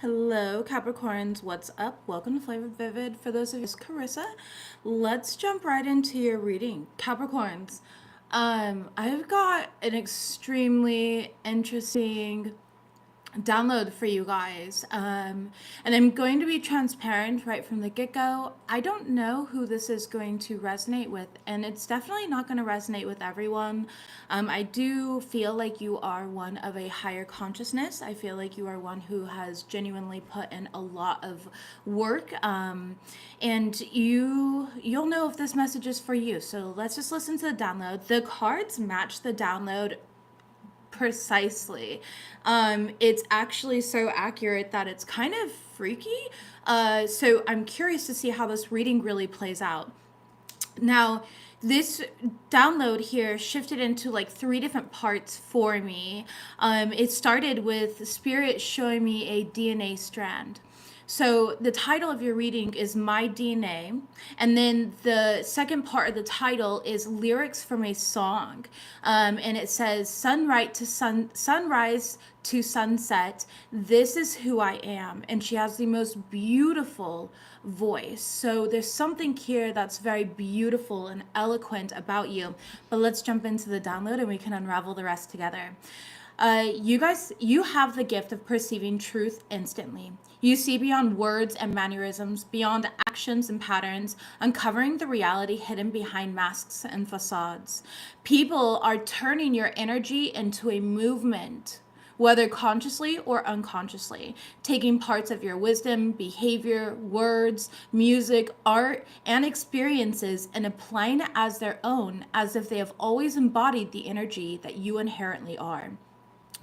Hello, Capricorns. What's up? Welcome to FlavoredVivid. For those of you, it's Carissa. Let's jump right into your reading, Capricorns. I've got an extremely interesting download for you guys. And I'm going to be transparent right from the get-go. I don't know who this is going to resonate with, and it's definitely not going to resonate with everyone. I do feel like you are one of a higher consciousness. I feel like you are one who has genuinely put in a lot of work. And you'll know if this message is for you. So let's just listen to the download. The cards match the download precisely. It's actually so accurate that it's kind of freaky. So I'm curious to see how this reading really plays out. Now, this download here shifted into like 3 different parts for me. It started with Spirit showing me a DNA strand. So the title of your reading is My DNA, and then the second part of the title is lyrics from a song, and it says sunrise to sunset. This is who I am, and she has the most beautiful voice. So there's something here that's very beautiful and eloquent about you. But let's jump into the download, and we can unravel the rest together. You guys, you have the gift of perceiving truth instantly. You see beyond words and mannerisms, beyond actions and patterns, uncovering the reality hidden behind masks and facades. People are turning your energy into a movement, whether consciously or unconsciously, taking parts of your wisdom, behavior, words, music, art, and experiences and applying it as their own, as if they have always embodied the energy that you inherently are.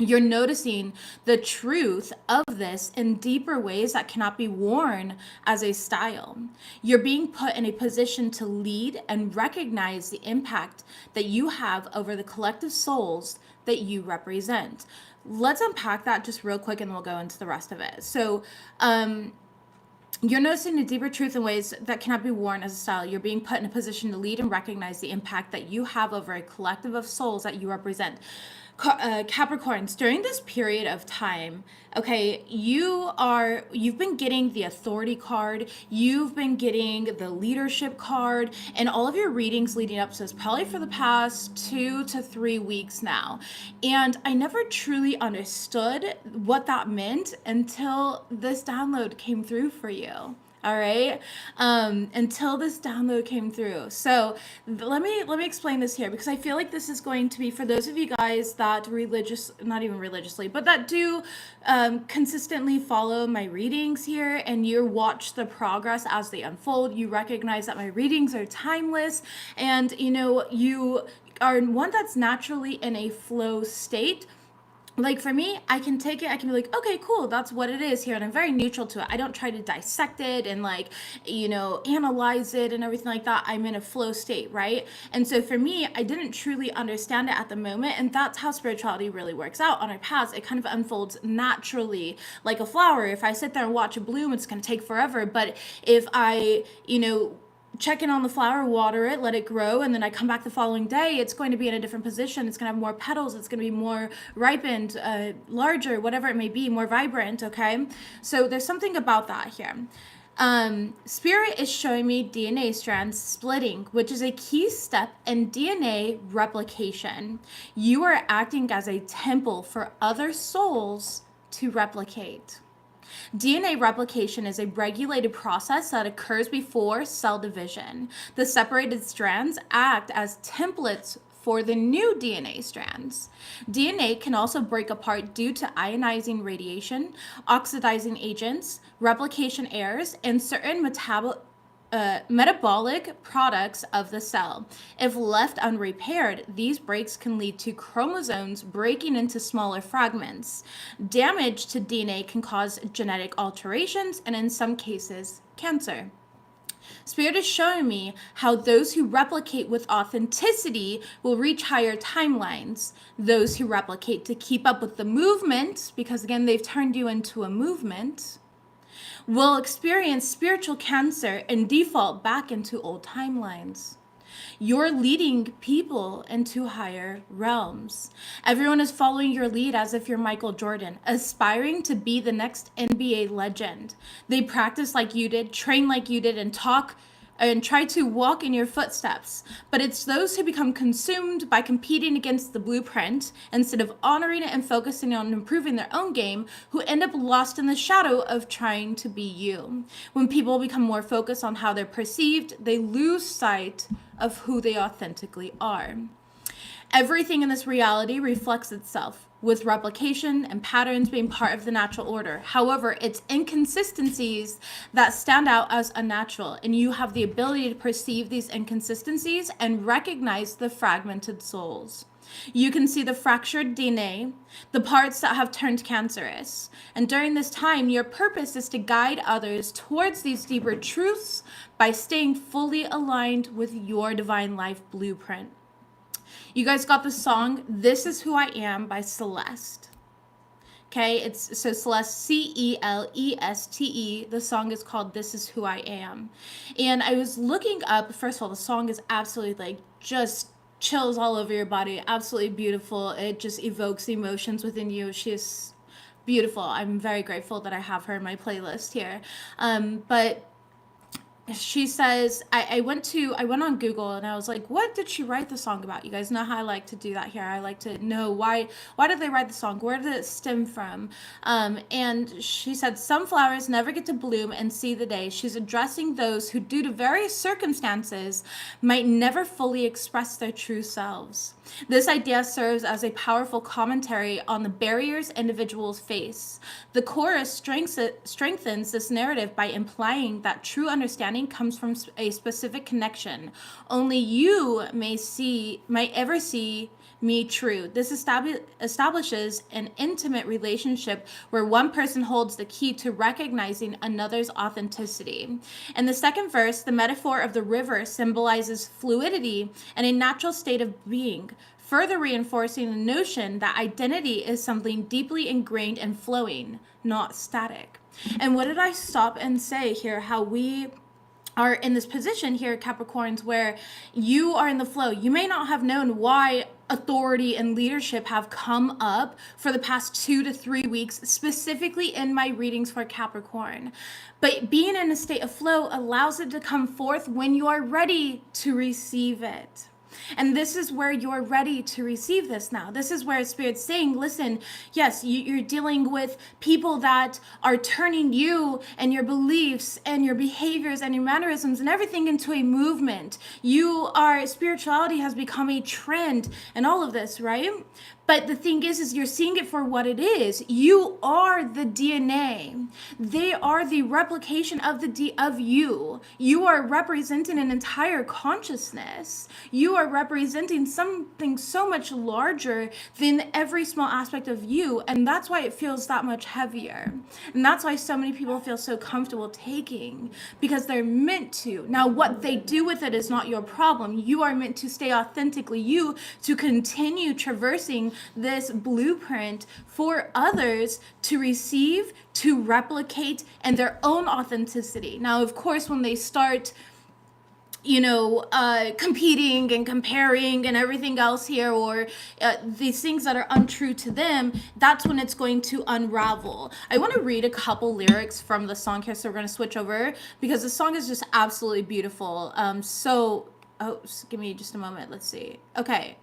You're noticing the truth of this in deeper ways that cannot be worn as a style. You're being put in a position to lead and recognize the impact that you have over the collective souls that you represent. Let's unpack that just real quick and we'll go into the rest of it. So, you're noticing the deeper truth in ways that cannot be worn as a style. You're being put in a position to lead and recognize the impact that you have over a collective of souls that you represent. Capricorns, during this period of time, okay, you've been getting the authority card, you've been getting the leadership card, and all of your readings leading up to this, probably for the past 2 to 3 weeks now. And I never truly understood what that meant until this download came through for you. All right, until this download came through. So let me explain this here, because I feel like this is going to be for those of you guys that not even religiously, but that do consistently follow my readings here, and you watch the progress as they unfold. You recognize that my readings are timeless, and you are one that's naturally in a flow state. Like for me, I can take it, I can be like, okay, cool, that's what it is here. And I'm very neutral to it. I don't try to dissect it and analyze it and everything like that. I'm in a flow state, right? And so for me, I didn't truly understand it at the moment. And that's how spirituality really works out on our paths. It kind of unfolds naturally like a flower. If I sit there and watch it bloom, it's going to take forever. But if I, check in on the flower, water it, let it grow, and then I come back the following day, it's going to be in a different position. It's going to have more petals. It's going to be more ripened, larger, whatever it may be, more vibrant, okay? So there's something about that here. Spirit is showing me DNA strands splitting, which is a key step in DNA replication. You are acting as a temple for other souls to replicate. DNA replication is a regulated process that occurs before cell division. The separated strands act as templates for the new DNA strands. DNA can also break apart due to ionizing radiation, oxidizing agents, replication errors, and certain metabolic products of the cell. If left unrepaired, these breaks can lead to chromosomes breaking into smaller fragments. Damage to DNA can cause genetic alterations and, in some cases, cancer. Spirit is showing me how those who replicate with authenticity will reach higher timelines. Those who replicate to keep up with the movement, because again, they've turned you into a movement, will experience spiritual cancer and default back into old timelines. You're leading people into higher realms. Everyone is following your lead as if you're Michael Jordan, aspiring to be the next NBA legend. They practice like you did, train like you did, and talk and try to walk in your footsteps. But it's those who become consumed by competing against the blueprint instead of honoring it and focusing on improving their own game who end up lost in the shadow of trying to be you. When people become more focused on how they're perceived, they lose sight of who they authentically are. Everything in this reality reflects itself, with replication and patterns being part of the natural order. However, it's inconsistencies that stand out as unnatural, and you have the ability to perceive these inconsistencies and recognize the fragmented souls. You can see the fractured DNA, the parts that have turned cancerous. And during this time, your purpose is to guide others towards these deeper truths by staying fully aligned with your divine life blueprint. You guys got the song This Is Who I Am by Celeste. Okay, it's so Celeste, Celeste. The song is called This Is Who I Am. And I was looking up, first of all, the song is absolutely like just chills all over your body. Absolutely beautiful. It just evokes emotions within you. She is beautiful. I'm very grateful that I have her in my playlist here. But she says, I went on Google and I was like, what did she write the song about? You guys know how I like to do that here. I like to know why did they write the song? Where did it stem from? And she said, some flowers never get to bloom and see the day. She's addressing those who, due to various circumstances, might never fully express their true selves. This idea serves as a powerful commentary on the barriers individuals face. The chorus strengthens this narrative by implying that true understanding comes from a specific connection. Only you might ever see me true. This establishes an intimate relationship where one person holds the key to recognizing another's authenticity. In the second verse, the metaphor of the river symbolizes fluidity and a natural state of being, further reinforcing the notion that identity is something deeply ingrained and flowing, not static. And what did I stop and say here? How we are in this position here, Capricorns, where you are in the flow. You may not have known why authority and leadership have come up for the past 2 to 3 weeks, specifically in my readings for Capricorn. But being in a state of flow allows it to come forth when you are ready to receive it. And this is where you're ready to receive this now. This is where Spirit's saying, listen, yes, you're dealing with people that are turning you and your beliefs and your behaviors and your mannerisms and everything into a movement. Spirituality has become a trend and all of this, right? But the thing is you're seeing it for what it is. You are the DNA. They are the replication of you. You are representing an entire consciousness. You are representing something so much larger than every small aspect of you. And that's why it feels that much heavier. And that's why so many people feel so comfortable taking, because they're meant to. Now, what they do with it is not your problem. You are meant to stay authentically you, to continue traversing this blueprint for others to receive, to replicate, and their own authenticity. Now, of course, when they start competing and comparing and everything else here, or these things that are untrue to them, that's when it's going to unravel. I want to read a couple lyrics from the song here, so we're going to switch over because the song is just absolutely beautiful. Give me just a moment. Let's see. Okay.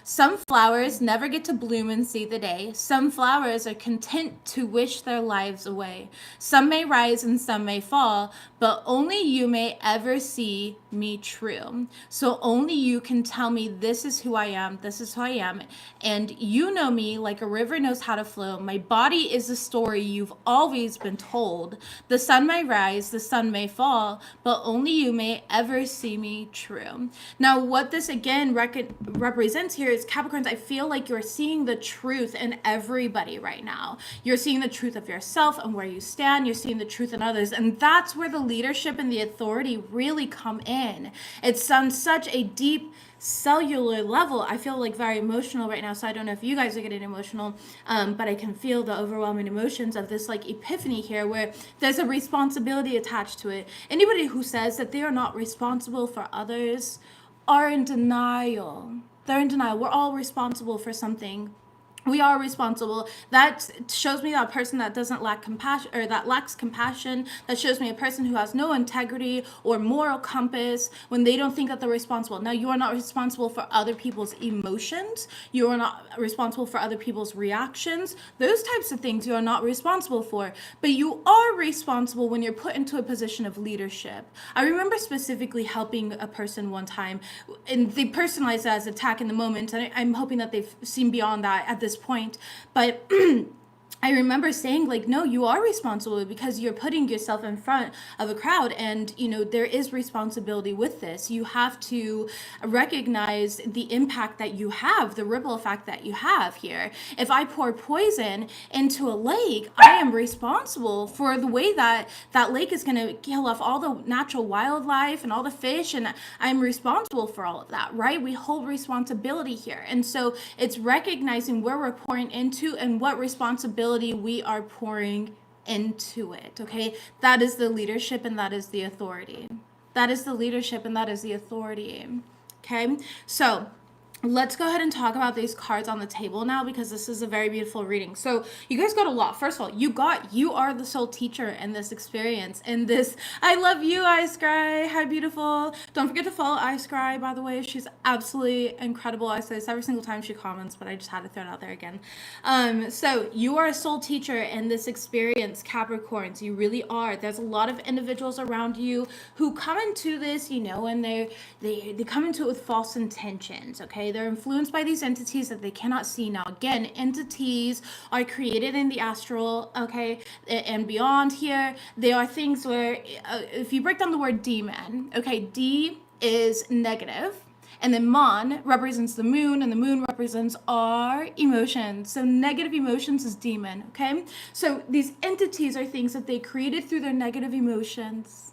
Some flowers never get to bloom and see the day. Some flowers are content to wish their lives away. Some may rise and some may fall, but only you may ever see me true. So only you can tell me this is who I am, this is who I am. And you know me like a river knows how to flow. My body is a story you've always been told. The sun may rise, the sun may fall, but only you may ever see me true. Now, what this again represents represents here is Capricorns, I feel like you're seeing the truth in everybody right now. You're seeing the truth of yourself and where you stand. You're seeing the truth in others. And that's where the leadership and the authority really come in. It's on such a deep cellular level. I feel like very emotional right now, so I don't know if you guys are getting emotional, but I can feel the overwhelming emotions of this like epiphany here, where there's a responsibility attached to it. Anybody who says that they are not responsible for others are in denial. They're in denial. We're all responsible for something. We are responsible. That shows me that person that doesn't lack compassion, or that lacks compassion. That shows me a person who has no integrity or moral compass when they don't think that they're responsible. Now, you are not responsible for other people's emotions. You are not responsible for other people's reactions. Those types of things you are not responsible for. But you are responsible when you're put into a position of leadership. I remember specifically helping a person one time, and they personalized it as attack in the moment. And I'm hoping that they've seen beyond that at this point, but I remember saying like, no, you are responsible because you're putting yourself in front of a crowd, and there is responsibility with this. You have to recognize the impact that you have, the ripple effect that you have here. If I pour poison into a lake, I am responsible for the way that that lake is going to kill off all the natural wildlife and all the fish, and I'm responsible for all of that, right? We hold responsibility here. And so it's recognizing where we're pouring into and what responsibility we are pouring into it. Okay, that is the leadership and that is the authority. That is the leadership and that is the authority. Okay, so let's go ahead and talk about these cards on the table now, because this is a very beautiful reading. So you guys got a lot. First of all, you are the soul teacher in this experience, in this. I love you, Ice Cry. How beautiful. Don't forget to follow Ice Cry, by the way. She's absolutely incredible. I say this every single time she comments, but I just had to throw it out there again. So you are a soul teacher in this experience, Capricorns. You really are. There's a lot of individuals around you who come into this, and they come into it with false intentions, okay? They're influenced by these entities that they cannot see. Now, again, entities are created in the astral, okay, and beyond here. They are things where, if you break down the word demon, okay, D is negative, and then Mon represents the moon, and the moon represents our emotions. So negative emotions is demon, okay? So these entities are things that they created through their negative emotions,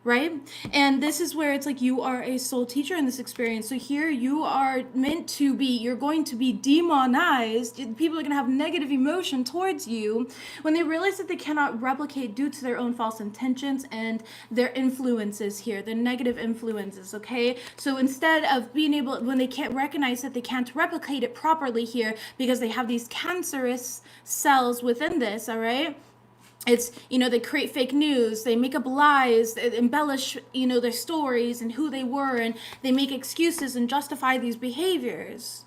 right? And this is where it's like you are a soul teacher in this experience. So here you are meant to be, you're going to be demonized. People are going to have negative emotion towards you when they realize that they cannot replicate due to their own false intentions and their influences here, their negative influences, okay? So instead of being able, when they can't recognize that they can't replicate it properly here because they have these cancerous cells within this, all right? It's, they create fake news, they make up lies, they embellish, their stories and who they were, and they make excuses and justify these behaviors,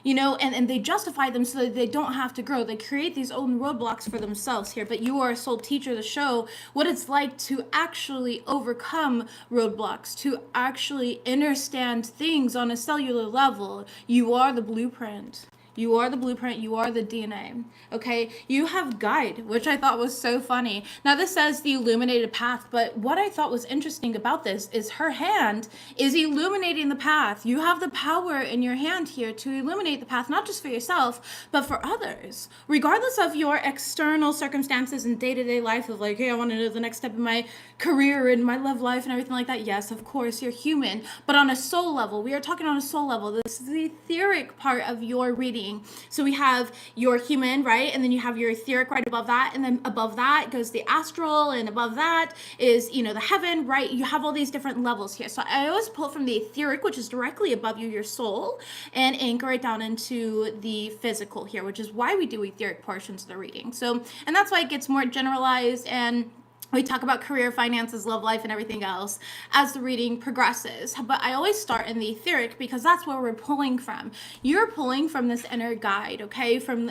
and they justify them so that they don't have to grow. They create these own roadblocks for themselves here, but you are a soul teacher to show what it's like to actually overcome roadblocks, to actually understand things on a cellular level. You are the blueprint. You are the blueprint. You are the DNA. Okay. You have guide, which I thought was so funny. Now this says the illuminated path, but what I thought was interesting about this is her hand is illuminating the path. You have the power in your hand here to illuminate the path, not just for yourself, but for others, regardless of your external circumstances and day-to-day life of like, hey, I want to know the next step in my career and my love life and everything like that. Yes, of course, you're human, but on a soul level, we are talking on a soul level. This is the etheric part of your reading. So we have your human, right? And then you have your etheric right above that. And then above that goes the astral. And above that is, the heaven, right? You have all these different levels here. So I always pull from the etheric, which is directly above you, your soul, and anchor it down into the physical here, which is why we do etheric portions of the reading. So, and that's why it gets more generalized, and we talk about career, finances, love life, and everything else as the reading progresses. But I always start in the etheric because that's where we're pulling from. You're pulling from this inner guide, okay? From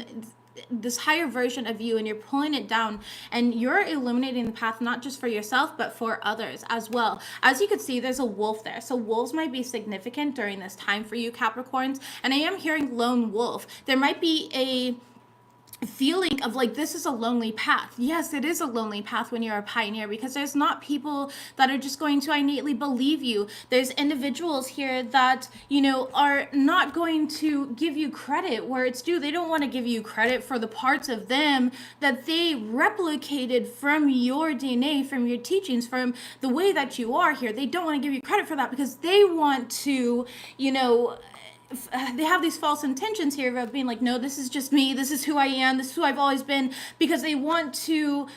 this higher version of you, and you're pulling it down, and you're illuminating the path not just for yourself but for others as well. As you can see, there's a wolf there, so wolves might be significant during this time for you, Capricorns. And I am hearing lone wolf. There might be feeling of like, this is a lonely path. Yes, it is a lonely path when you're a pioneer, because there's not people that are just going to innately believe you. There's individuals here that, you know, are not going to give you credit where it's due. They don't want to give you credit for the parts of them that they replicated from your DNA, from your teachings, from the way that you are here. They don't want to give you credit for that because they want to, you know, they have these false intentions here of being like, no, this is just me, this is who I am, this is who I've always been, because they want to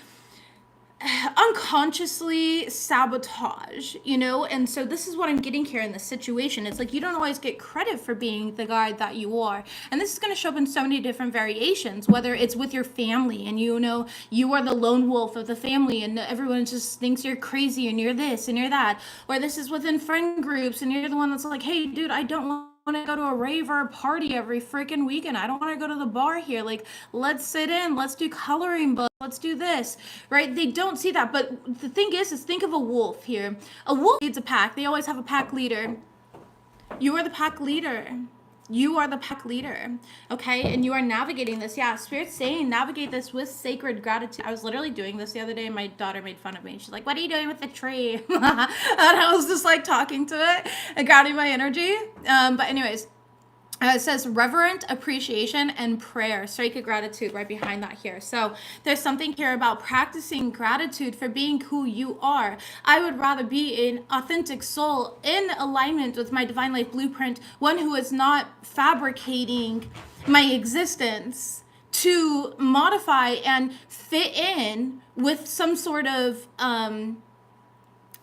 unconsciously sabotage, you know? And so this is what I'm getting here in this situation. It's like, you don't always get credit for being the guy that you are. And this is going to show up in so many different variations, whether it's with your family and, you know, you are the lone wolf of the family and everyone just thinks you're crazy and you're this and you're that, or this is within friend groups and you're the one that's like, hey dude, I don't want to go to a rave or a party every freaking weekend. I don't want to go to the bar here. Like, let's sit in, let's do coloring books, let's do this, right? They don't see that. But the thing is think of a wolf here. A wolf leads a pack. They always have a pack leader. You are the pack leader. You are the pack leader, okay? And you are navigating this. Yeah, Spirit's saying navigate this with sacred gratitude. I was literally doing this the other day and my daughter made fun of me. She's like, what are you doing with the tree? And I was just like talking to it and grounding my energy. But anyways, it says reverent appreciation and prayer, sacred gratitude right behind that here. So there's something here about practicing gratitude for being who you are. I would rather be an authentic soul in alignment with my divine life blueprint, one who is not fabricating my existence to modify and fit in with some sort of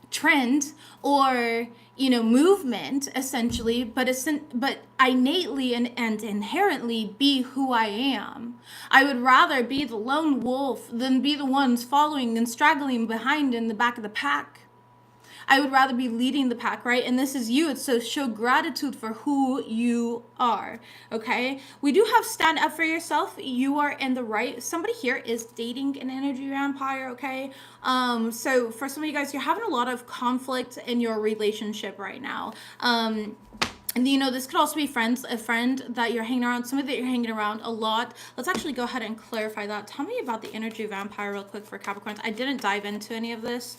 trend or, you know, movement essentially, but innately and inherently be who I am. I would rather be the lone wolf than be the ones following and straggling behind in the back of the pack. I would rather be leading the pack, right? And this is you. It's so show gratitude for who you are, okay? We do have stand up for yourself. You are in the right. Somebody here is dating an energy vampire, okay? So for some of you guys, you're having a lot of conflict in your relationship right now. And you know, this could also be a friend that you're hanging around, somebody that you're hanging around a lot. Let's actually go ahead and clarify that. Tell me about the energy vampire real quick for Capricorns. I didn't dive into any of this.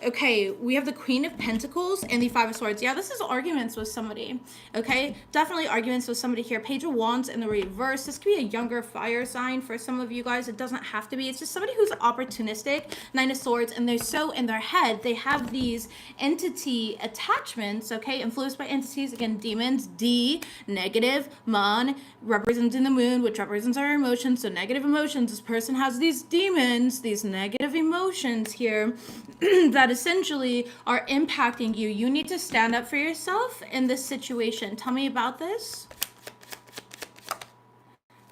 Okay, we have the Queen of Pentacles and the Five of Swords. Yeah, this is arguments with somebody, okay? Definitely arguments with somebody here. Page of Wands in the reverse. This could be a younger fire sign for some of you guys. It doesn't have to be. It's just somebody who's opportunistic, Nine of Swords, and they're so in their head. They have these entity attachments, okay? Influenced by entities. Again, demons, D, negative, Mon, representing the moon, which represents our emotions. So negative emotions. This person has these demons, these negative emotions here that essentially are impacting you. You need to stand up for yourself in this situation. Tell me about this.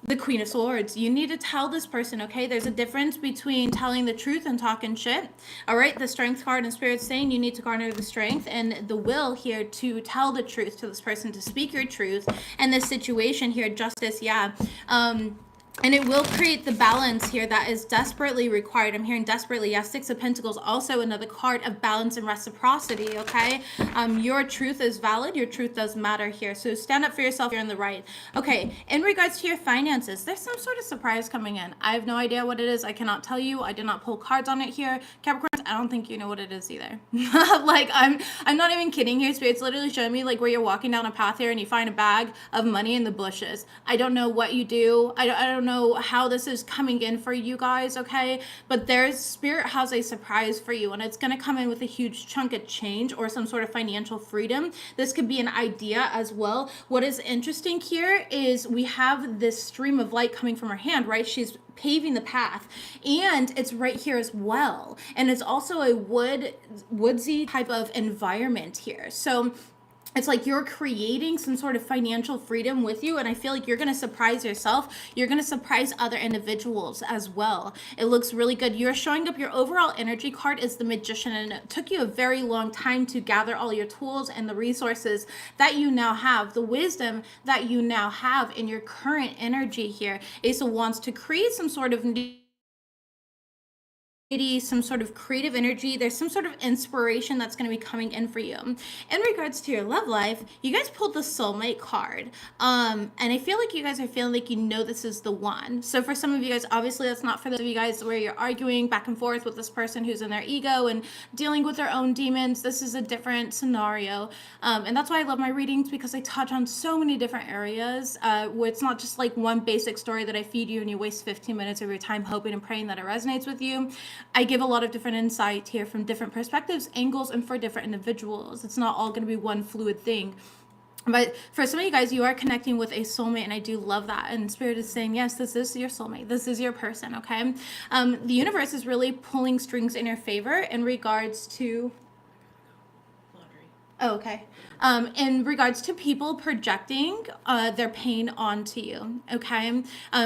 The Queen of Swords. You need to tell this person, okay? There's a difference between telling the truth and talking shit. All right, the Strength card and Spirit's saying you need to garner the strength and the will here to tell the truth to this person, to speak your truth. And this situation here, justice, yeah. And it will create the balance here that is desperately required. I'm hearing desperately. Yeah, Six of Pentacles, also another card of balance and reciprocity, okay? Your truth is valid. Your truth does matter here. So stand up for yourself. You're in the right. Okay, in regards to your finances, there's some sort of surprise coming in. I have no idea what it is. I cannot tell you. I did not pull cards on it here. Capricorns, I don't think you know what it is either. Like, I'm not even kidding here. Spirit's literally showing me like where you're walking down a path here and you find a bag of money in the bushes. I don't know what you do. I don't know how this is coming in for you guys, okay? But Spirit has a surprise for you, and it's going to come in with a huge chunk of change or some sort of financial freedom. This could be an idea as well. What is interesting here is we have this stream of light coming from her hand, right? She's paving the path, and it's right here as well. And it's also a woodsy type of environment here. So it's like you're creating some sort of financial freedom with you, and I feel like you're going to surprise yourself. You're going to surprise other individuals as well. It looks really good. You're showing up. Your overall energy card is the Magician, and it took you a very long time to gather all your tools and the resources that you now have, the wisdom that you now have in your current energy here. Ace of Wands, to create some sort of new some sort of creative energy. There's some sort of inspiration that's going to be coming in for you. In regards to your love life, you guys pulled the soulmate card. And I feel like you guys are feeling like you know this is the one. So for some of you guys, obviously that's not for those of you guys where you're arguing back and forth with this person who's in their ego and dealing with their own demons. This is a different scenario. And that's why I love my readings, because I touch on so many different areas where it's not just like one basic story that I feed you and you waste 15 minutes of your time hoping and praying that it resonates with you. I give a lot of different insight here from different perspectives, angles, and for different individuals. It's not all going to be one fluid thing. But for some of you guys, you are connecting with a soulmate, and I do love that. And Spirit is saying, yes, this is your soulmate. This is your person, okay? The universe is really pulling strings in your favor in regards to... Oh, okay. In regards to people projecting their pain onto you, okay?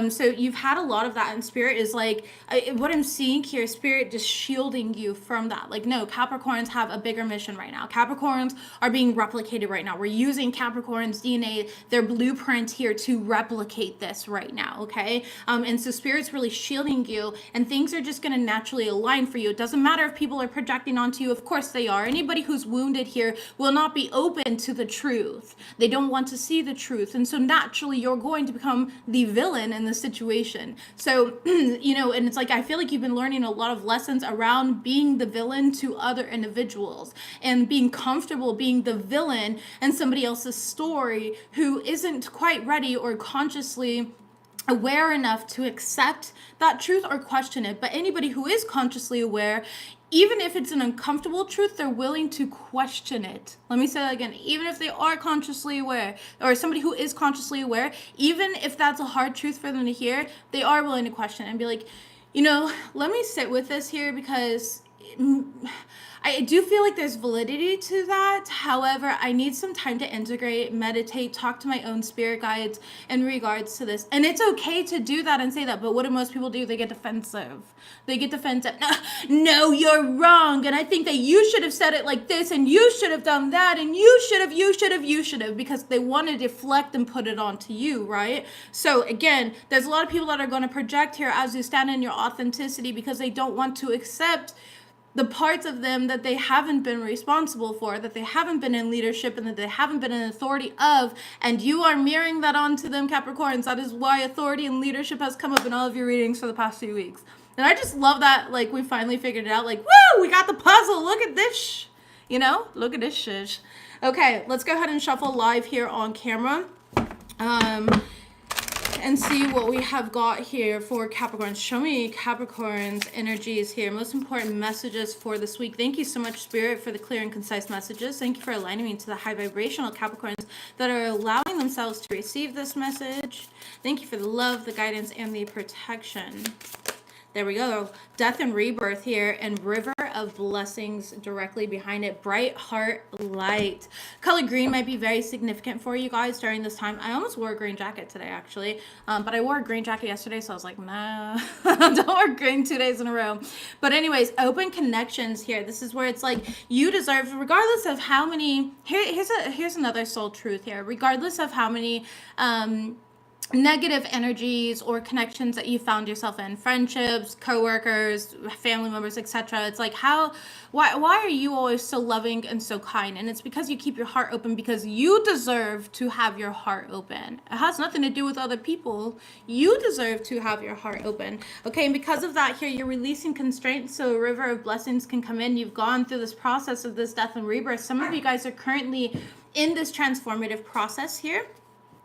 So you've had a lot of that, and Spirit is like, what I'm seeing here, Spirit just shielding you from that. Like, no, Capricorns have a bigger mission right now. Capricorns are being replicated right now. We're using Capricorn's DNA, their blueprint here, to replicate this right now, okay? And so Spirit's really shielding you, and things are just going to naturally align for you. It doesn't matter if people are projecting onto you. Of course they are. Anybody who's wounded here will not be open to the truth. They don't want to see the truth. And so naturally you're going to become the villain in the situation. So, you know, and it's like, I feel like you've been learning a lot of lessons around being the villain to other individuals and being comfortable being the villain in somebody else's story who isn't quite ready or consciously aware enough to accept that truth or question it. But anybody who is consciously aware, even if it's an uncomfortable truth, they're willing to question it. Let me say that again. Even if they are consciously aware, or somebody who is consciously aware, even if that's a hard truth for them to hear, they are willing to question it and be like, you know, let me sit with this here, because I do feel like there's validity to that. However, I need some time to integrate, meditate, talk to my own spirit guides in regards to this. And it's okay to do that and say that. But what do most people do? They get defensive. They get defensive. No, you're wrong. And I think that you should have said it like this, and you should have done that, and you should have, because they want to deflect and put it onto you, right? So again, there's a lot of people that are going to project here as you stand in your authenticity, because they don't want to accept the parts of them that they haven't been responsible for, that they haven't been in leadership, and that they haven't been in authority of, and you are mirroring that onto them, Capricorns. That is why authority and leadership has come up in all of your readings for the past few weeks. And I just love that, like, we finally figured it out, like, woo, we got the puzzle, look at this, you know, look at this shish. Okay, let's go ahead and shuffle live here on camera. And see what we have got here for Capricorns. Show me Capricorn's energies here. Most important messages for this week. Thank you so much, Spirit, for the clear and concise messages. Thank you for aligning me to the high vibrational Capricorns that are allowing themselves to receive this message. Thank you for the love, the guidance, and the protection. There we go. Death and rebirth here, and river of blessings directly behind it. Bright heart light. Color green might be very significant for you guys during this time. I almost wore a green jacket today, actually. But I wore a green jacket yesterday, so I was like, nah, don't wear green 2 days in a row. But anyways, open connections here. This is where it's like, you deserve, regardless of how many, here's another soul truth here. Regardless of how many, negative energies or connections that you found yourself in, friendships, co-workers, family members, etc. It's like, why are you always so loving and so kind? And it's because you keep your heart open, because you deserve to have your heart open. It has nothing to do with other people. You deserve to have your heart open. Okay, and because of that here, you're releasing constraints so a river of blessings can come in. You've gone through this process of this death and rebirth. Some of you guys are currently in this transformative process here.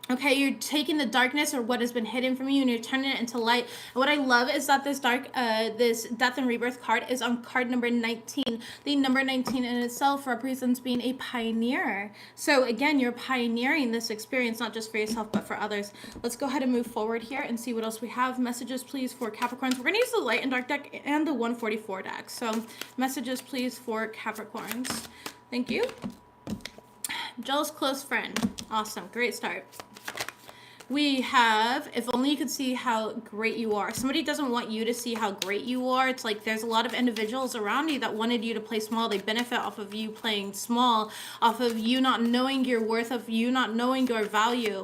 Okay, you're taking the darkness or what has been hidden from you, and you're turning it into light. And what I love is that this death and rebirth card is on card number 19. The number 19 in itself represents being a pioneer. So again, you're pioneering this experience, not just for yourself, but for others. Let's go ahead and move forward here and see what else we have. Messages, please, for Capricorns. We're going to use the light and dark deck and the 144 deck. So messages, please, for Capricorns. Thank you. Jealous close friend. Awesome. Great start. We have, if only you could see how great you are. Somebody doesn't want you to see how great you are. It's like there's a lot of individuals around you that wanted you to play small. They benefit off of you playing small, off of you not knowing your worth, of you not knowing your value.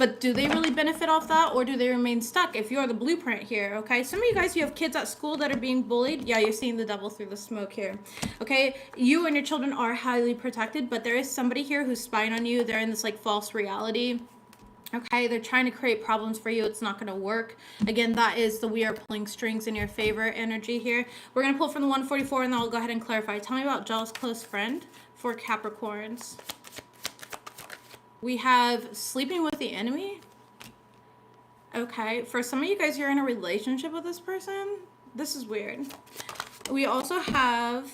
but do they really benefit off that, or do they remain stuck if you're the blueprint here? Okay, some of you guys, you have kids at school that are being bullied. Yeah, you're seeing the devil through the smoke here. Okay, you and your children are highly protected, but there is somebody here who's spying on you. They're in this like false reality. Okay, they're trying to create problems for you. It's not going to work. Again, that is the we are pulling strings in your favor energy here. We're going to pull from the 144, and then I'll go ahead and clarify. Tell me about jealous close friend for Capricorns. We have sleeping with the enemy. Okay, for some of you guys, you're in a relationship with this person. This is weird. We also have...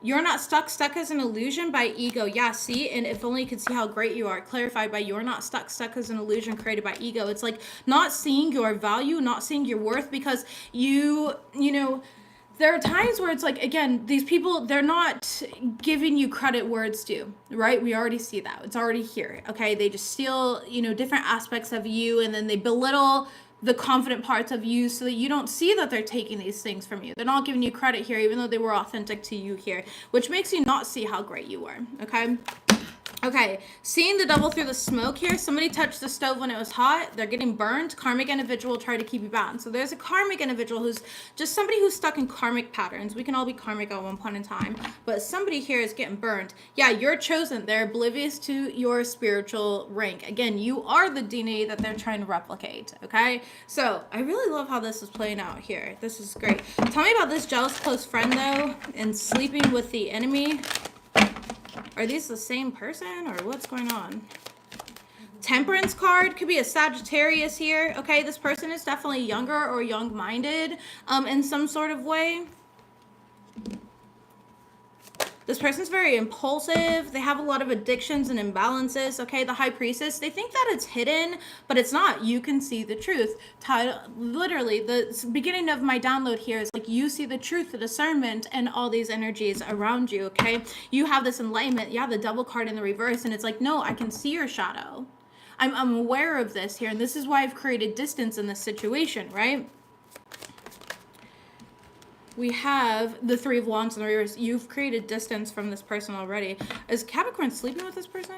You're not stuck. Stuck as an illusion by ego. Yeah, see? And if only you could see how great you are. Clarified by you're not stuck. Stuck as an illusion created by ego. It's like not seeing your value, not seeing your worth, because you know, there are times where it's like, again, these people, they're not giving you credit where it's due, right? We already see that. It's already here, okay? They just steal, you know, different aspects of you, and then they belittle the confident parts of you so that you don't see that they're taking these things from you. They're not giving you credit here, even though they were authentic to you here, which makes you not see how great you are, okay? Okay, seeing the devil through the smoke here. Somebody touched the stove when it was hot. They're getting burned. Karmic individual try to keep you bound. So there's a karmic individual who's just somebody who's stuck in karmic patterns. We can all be karmic at one point in time, but somebody here is getting burned. Yeah, you're chosen. They're oblivious to your spiritual rank. Again, you are the DNA that they're trying to replicate, okay? So I really love how this is playing out here. This is great. Tell me about this jealous close friend, though, and sleeping with the enemy. Are these the same person, or what's going on? Temperance card could be a Sagittarius here. Okay, this person is definitely younger or young-minded in some sort of way. This person's very impulsive. They have a lot of addictions and imbalances. Okay, the High Priestess, they think that it's hidden, but it's not. You can see the truth. Literally, the beginning of my download here is like you see the truth, the discernment, and all these energies around you, okay? You have this enlightenment. Yeah, the Devil card in the reverse, and it's like, no, I can see your shadow. I'm aware of this here, and this is why I've created distance in this situation, right? We have the Three of Wands in the reverse. You've created distance from this person already. Is Capricorn sleeping with this person?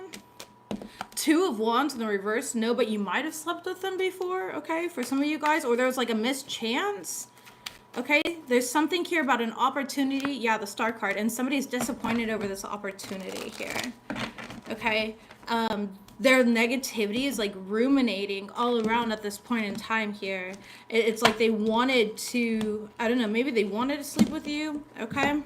Two of Wands in the reverse. No, but you might have slept with them before, okay? For some of you guys. Or there was like a mischance. Okay? There's something here about an opportunity. Yeah, the Star card. And somebody's disappointed over this opportunity here. Okay? Their negativity is like ruminating all around at this point in time here. It's like they wanted to, I don't know, maybe they wanted to sleep with you, okay?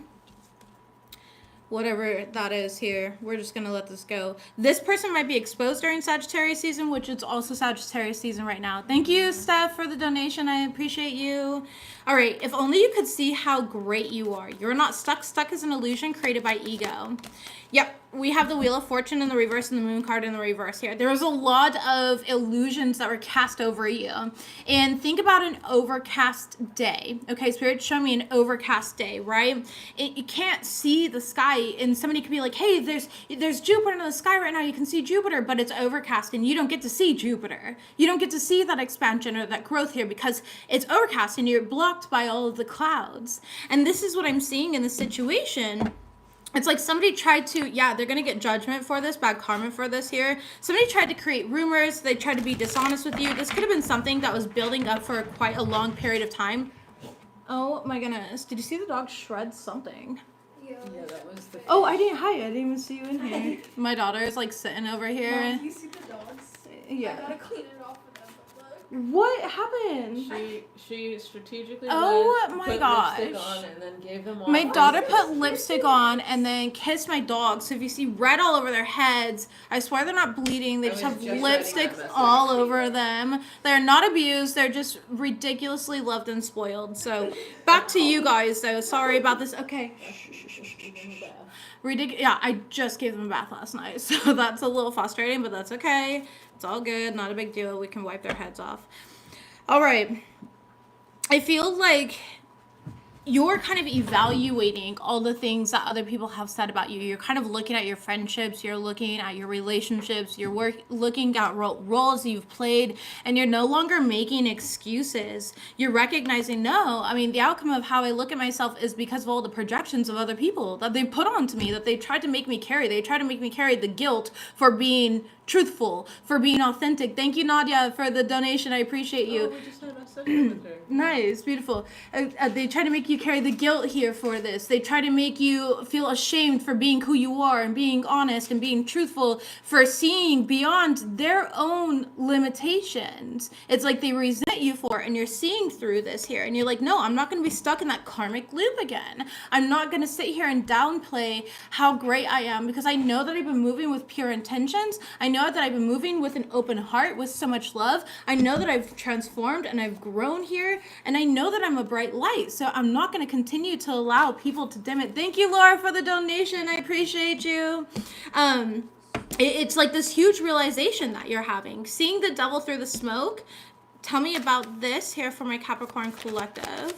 Whatever that is here, we're just going to let this go. This person might be exposed during Sagittarius season, which it's also Sagittarius season right now. Thank you, Steph, for the donation. I appreciate you. All right, if only you could see how great you are. You're not stuck. Stuck is an illusion created by ego. Yep, we have the Wheel of Fortune in the reverse and the Moon card in the reverse here. There was a lot of illusions that were cast over you. And think about an overcast day. Okay, Spirit, show me an overcast day, right? You can't see the sky, and somebody could be like, hey, there's Jupiter in the sky right now. You can see Jupiter, but it's overcast, and you don't get to see Jupiter. You don't get to see that expansion or that growth here because it's overcast, and you're blocked by all of the clouds. And this is what I'm seeing in the situation. It's like somebody tried to, yeah, they're going to get judgment for this, bad karma for this here. Somebody tried to create rumors. They tried to be dishonest with you. This could have been something that was building up for quite a long period of time. Oh my goodness. Did you see the dog shred something? Yeah, that was the... Oh, I didn't even see you in here. My daughter is like sitting over here. Mom, you see the dogs? Yeah. I gotta clean it off with them. What happened? She strategically my gosh. lipstick on and then gave them all. My daughter put lipstick on and then kissed my dog. So if you see red all over their heads, I swear they're not bleeding. They just have lipstick all over them. They're not abused. They're just ridiculously loved and spoiled. So back to you guys though. Sorry about this. Okay. Yeah, I just gave them a bath last night. So that's a little frustrating, but that's okay. It's all good. Not a big deal. We can wipe their heads off. All right. I feel like you're kind of evaluating all the things that other people have said about you. You're kind of looking at your friendships. You're looking at your relationships. You're looking at roles you've played, and you're no longer making excuses. You're recognizing, no, I mean, the outcome of how I look at myself is because of all the projections of other people that they put onto me, that they tried to make me carry. They tried to make me carry the guilt for being truthful, for being authentic. Thank you, Nadia, for the donation. I appreciate you. Oh, we just had a session with her. Nice, beautiful. They try to make you carry the guilt here for this. They try to make you feel ashamed for being who you are and being honest and being truthful, for seeing beyond their own limitations. It's like they resent you for it, and you're seeing through this here. And you're like, no, I'm not going to be stuck in that karmic loop again. I'm not going to sit here and downplay how great I am, because I know that I've been moving with pure intentions. I know that I've been moving with an open heart, with so much love. I know that I've transformed and I've grown here, and I know that I'm a bright light. So I'm not going to continue to allow people to dim it. Thank you, Laura, for the donation. I appreciate you. It's like this huge realization that you're having, seeing the devil through the smoke. Tell me about this here for my Capricorn collective.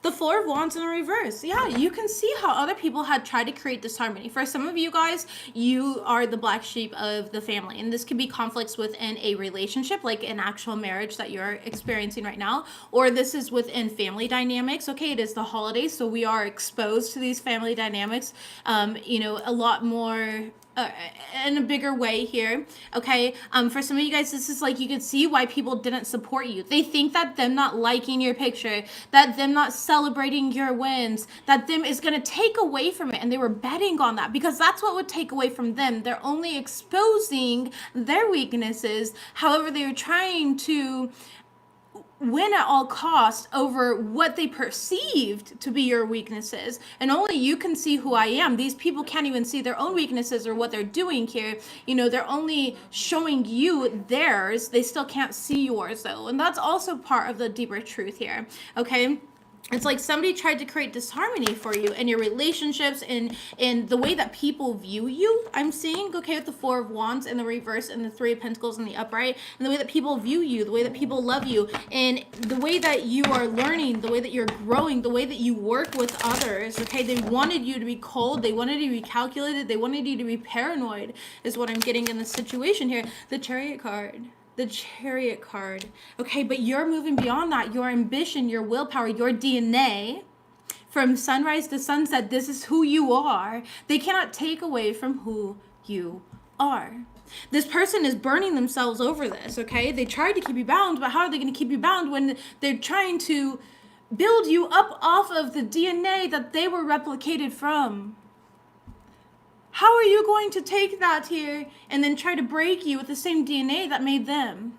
The Four of Wands in the reverse. Yeah, you can see how other people had tried to create disharmony. For some of you guys, you are the black sheep of the family. And this could be conflicts within a relationship, like an actual marriage that you're experiencing right now. Or this is within family dynamics. Okay, it is the holidays, so we are exposed to these family dynamics, a lot more in a bigger way here. Okay, for some of you guys, this is like, you can see why people didn't support you. They think that them not liking your picture, that them not celebrating your wins, that them is going to take away from it, and they were betting on that, because that's what would take away from them. They're only exposing their weaknesses. However, they were trying to win at all costs over what they perceived to be your weaknesses. And only you can see who I am. These people can't even see their own weaknesses or what they're doing here. They're only showing you theirs. They still can't see yours, though. And that's also part of the deeper truth here. Okay? It's like somebody tried to create disharmony for you in your relationships, in the way that people view you. I'm seeing, okay, with the Four of Wands in the reverse and the Three of Pentacles in the upright, and the way that people view you, the way that people love you, and the way that you are learning, the way that you're growing, the way that you work with others, okay? They wanted you to be cold. They wanted you to be calculated. They wanted you to be paranoid, is what I'm getting in this situation here. The Chariot card. The Chariot card. Okay, but you're moving beyond that. Your ambition, your willpower, your DNA, from sunrise to sunset, this is who you are. They cannot take away from who you are. This person is burning themselves over this, okay? They tried to keep you bound, but how are they going to keep you bound when they're trying to build you up off of the DNA that they were replicated from? How are you going to take that here and then try to break you with the same DNA that made them?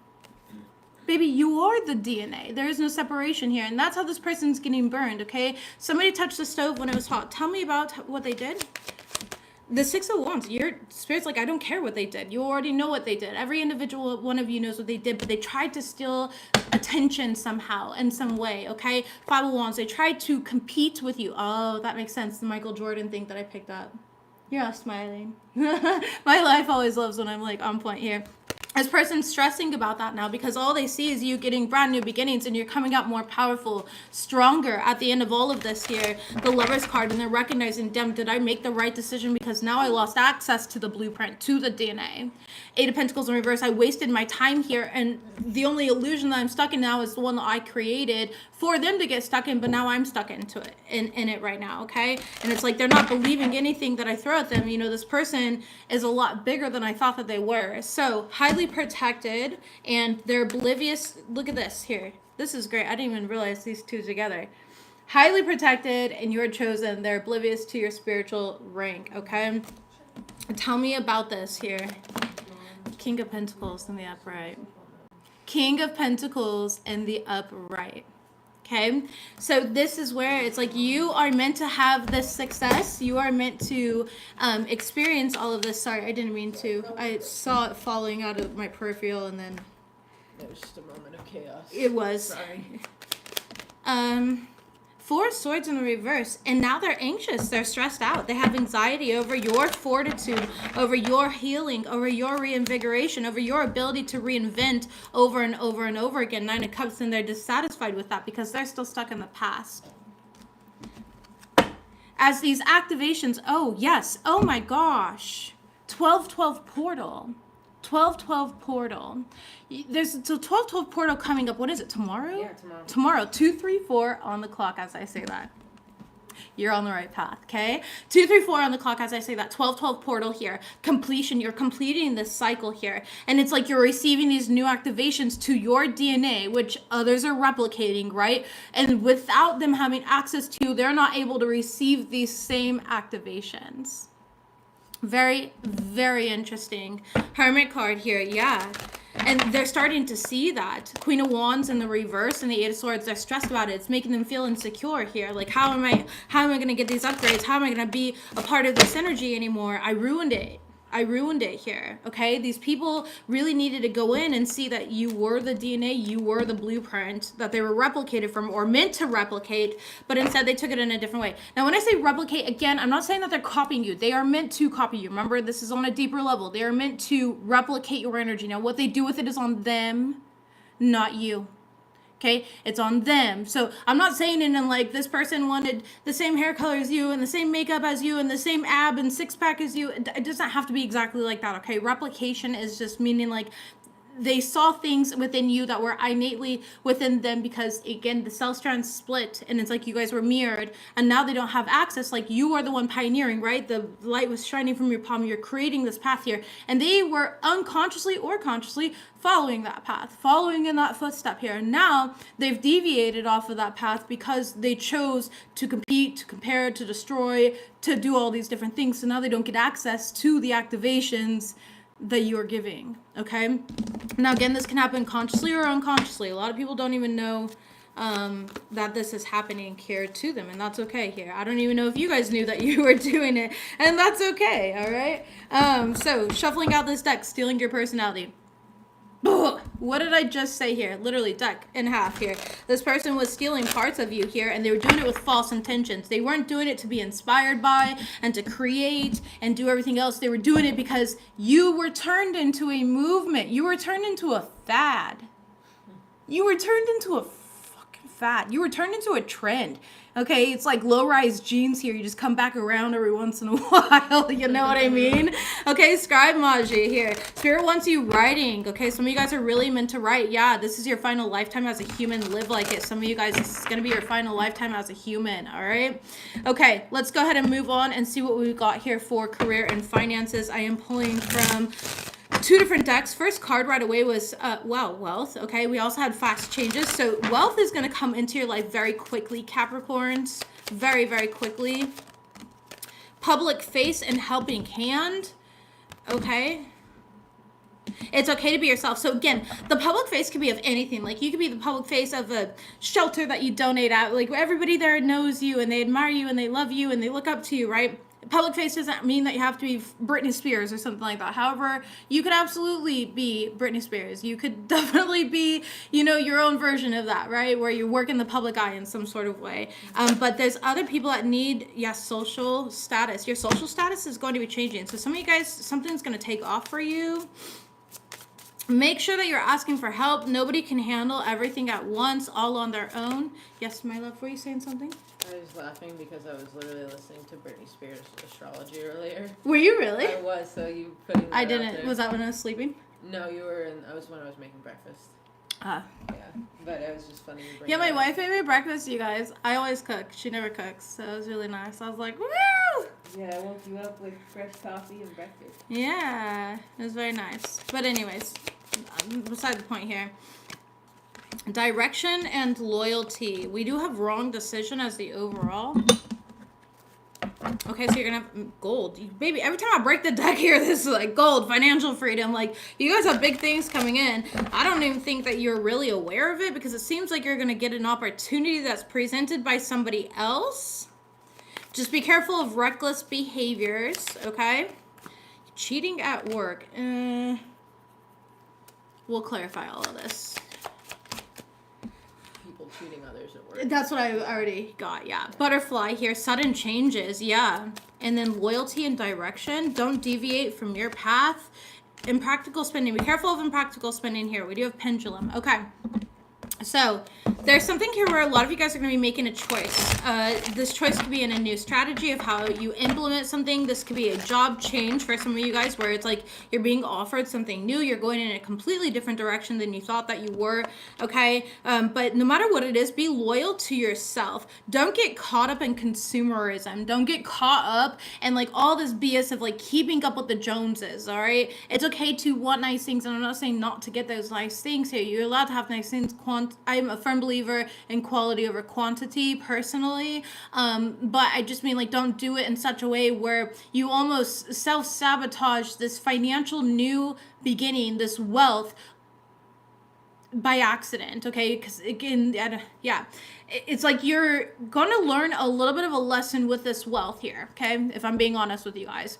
Baby, you are the DNA. There is no separation here. And that's how this person's getting burned, okay? Somebody touched the stove when it was hot. Tell me about what they did. The Six of Wands. Your spirit's like, I don't care what they did. You already know what they did. Every individual one of you knows what they did, but they tried to steal attention somehow, in some way, okay? Five of Wands. They tried to compete with you. Oh, that makes sense. The Michael Jordan thing that I picked up. You're all smiling. My life always loves when I'm like on point here. This person's stressing about that now, because all they see is you getting brand new beginnings, and you're coming out more powerful, stronger at the end of all of this here. The Lover's card, and they're recognizing, damn, did I make the right decision? Because now I lost access to the blueprint, to the DNA. Eight of Pentacles in reverse. I wasted my time here, and the only illusion that I'm stuck in now is the one that I created for them to get stuck in, but now I'm stuck into it, in it right now, okay? And it's like they're not believing anything that I throw at them. This person is a lot bigger than I thought that they were. So highly protected, and they're oblivious. Look at this here. This is great. I didn't even realize these two together. Highly protected, and you're chosen. They're oblivious to your spiritual rank, okay? Tell me about this here. King of Pentacles in the upright. King of Pentacles in the upright. Okay, so this is where it's like you are meant to have this success. You are meant to experience all of this. Sorry, I didn't mean to. I saw it falling out of my peripheral, and then It was just a moment of chaos. it was. Sorry. Four of Swords in the reverse, and now they're anxious. They're stressed out. They have anxiety over your fortitude, over your healing, over your reinvigoration, over your ability to reinvent over and over and over again. Nine of Cups, and they're dissatisfied with that because they're still stuck in the past. As these activations, oh yes, oh my gosh, 12-12 portal. 12-12 portal. There's a 12-12 portal coming up. What is it, tomorrow? Yeah, tomorrow. Tomorrow, 2-3-4 on the clock as I say that. You're on the right path, okay? 2, 3, 4 on the clock as I say that. 12, 12 portal here. Completion. You're completing this cycle here. And it's like you're receiving these new activations to your DNA, which others are replicating, right? And without them having access to you, they're not able to receive these same activations. Very, very interesting. Hermit card here, yeah. And they're starting to see that. Queen of Wands in the reverse and the Eight of Swords, they're stressed about it. It's making them feel insecure here. Like, how am I going to get these upgrades? How am I going to be a part of this energy anymore? I ruined it here, okay? These people really needed to go in and see that you were the DNA, you were the blueprint that they were replicated from or meant to replicate, but instead they took it in a different way. Now, when I say replicate, again, I'm not saying that they're copying you. They are meant to copy you. Remember, this is on a deeper level. They are meant to replicate your energy. Now, what they do with it is on them, not you. Okay, it's on them. So I'm not saying it in like this person wanted the same hair color as you and the same makeup as you and the same ab and six pack as you. It doesn't have to be exactly like that. Okay, replication is just meaning like they saw things within you that were innately within them because, again, the cell strands split and it's like you guys were mirrored and now they don't have access. Like you are the one pioneering, right? The light was shining from your palm. You're creating this path here. And they were unconsciously or consciously following that path, following in that footstep here. And now they've deviated off of that path because they chose to compete, to compare, to destroy, to do all these different things. So now they don't get access to the activations that you are giving, okay? Now, again, this can happen consciously or unconsciously. A lot of people don't even know that this is happening here to them, and that's okay here. I don't even know if you guys knew that you were doing it, and that's okay, all right? So, shuffling out this deck, stealing your personality. What did I just say here? Literally, deck in half here. This person was stealing parts of you here, and they were doing it with false intentions. They weren't doing it to be inspired by and to create and do everything else. They were doing it because you were turned into a movement. You were turned into a fad. You were turned into a fucking fad. You were turned into a trend. Okay, it's like low-rise jeans here. You just come back around every once in a while. You know what I mean? Okay, scribe Maji here. Spirit wants you writing. Okay, some of you guys are really meant to write. Yeah, this is your final lifetime as a human. Live like it. Some of you guys, this is going to be your final lifetime as a human. All right? Okay, let's go ahead and move on and see what we've got here for career and finances. I am pulling from 2 different decks. First card right away was, wealth. Okay, we also had fast changes. So wealth is going to come into your life very quickly, Capricorns. Very, very quickly. Public face and helping hand. Okay. It's okay to be yourself. So again, the public face could be of anything. Like you could be the public face of a shelter that you donate at. Like everybody there knows you and they admire you and they love you and they look up to you, right? Public face doesn't mean that you have to be Britney Spears or something like that. However, you could absolutely be Britney Spears. You could definitely be, you know, your own version of that, right? Where you work in the public eye in some sort of way. But there's other people that need, social status. Your social status is going to be changing. So some of you guys, something's going to take off for you. Make sure that you're asking for help. Nobody can handle everything at once, all on their own. Yes, my love, were you saying something? I was laughing because I was literally listening to Britney Spears astrology earlier. Were you really? I was, so you putting that I out didn't. there. Was that when I was sleeping? No, you were in, I was when I was making breakfast. Ah. Yeah, but it was just funny. Yeah, my wife made me breakfast, you guys. I always cook. She never cooks, so it was really nice. I was like, woo! Yeah, I woke you up with fresh coffee and breakfast. Yeah, it was very nice. But anyways, beside the point here. Direction and loyalty. We do have wrong decision as the overall. Okay, so you're gonna have gold. Baby, every time I break the deck here, this is like gold, financial freedom. Like, you guys have big things coming in. I don't even think that you're really aware of it because it seems like you're gonna get an opportunity that's presented by somebody else. Just be careful of reckless behaviors, okay? Cheating at work. We'll clarify all of this. Cheating others at work. That's what I already got, yeah. Butterfly here, sudden changes, yeah. And then loyalty and direction. Don't deviate from your path. Impractical spending. Be careful of impractical spending here. We do have pendulum. Okay. So there's something here where a lot of you guys are going to be making a choice. This choice could be in a new strategy of how you implement something. This could be a job change for some of you guys where it's like you're being offered something new. You're going in a completely different direction than you thought that you were. Okay. But no matter what it is, be loyal to yourself. Don't get caught up in consumerism. Don't get caught up in like all this BS of like keeping up with the Joneses. All right. It's okay to want nice things. And I'm not saying not to get those nice things here. You're allowed to have nice things. I'm a firm believer in quality over quantity personally, but I just mean like don't do it in such a way where you almost self-sabotage this financial new beginning, this wealth by accident. Okay, because again, yeah, it's like you're gonna learn a little bit of a lesson with this wealth here. Okay, if I'm being honest with you guys.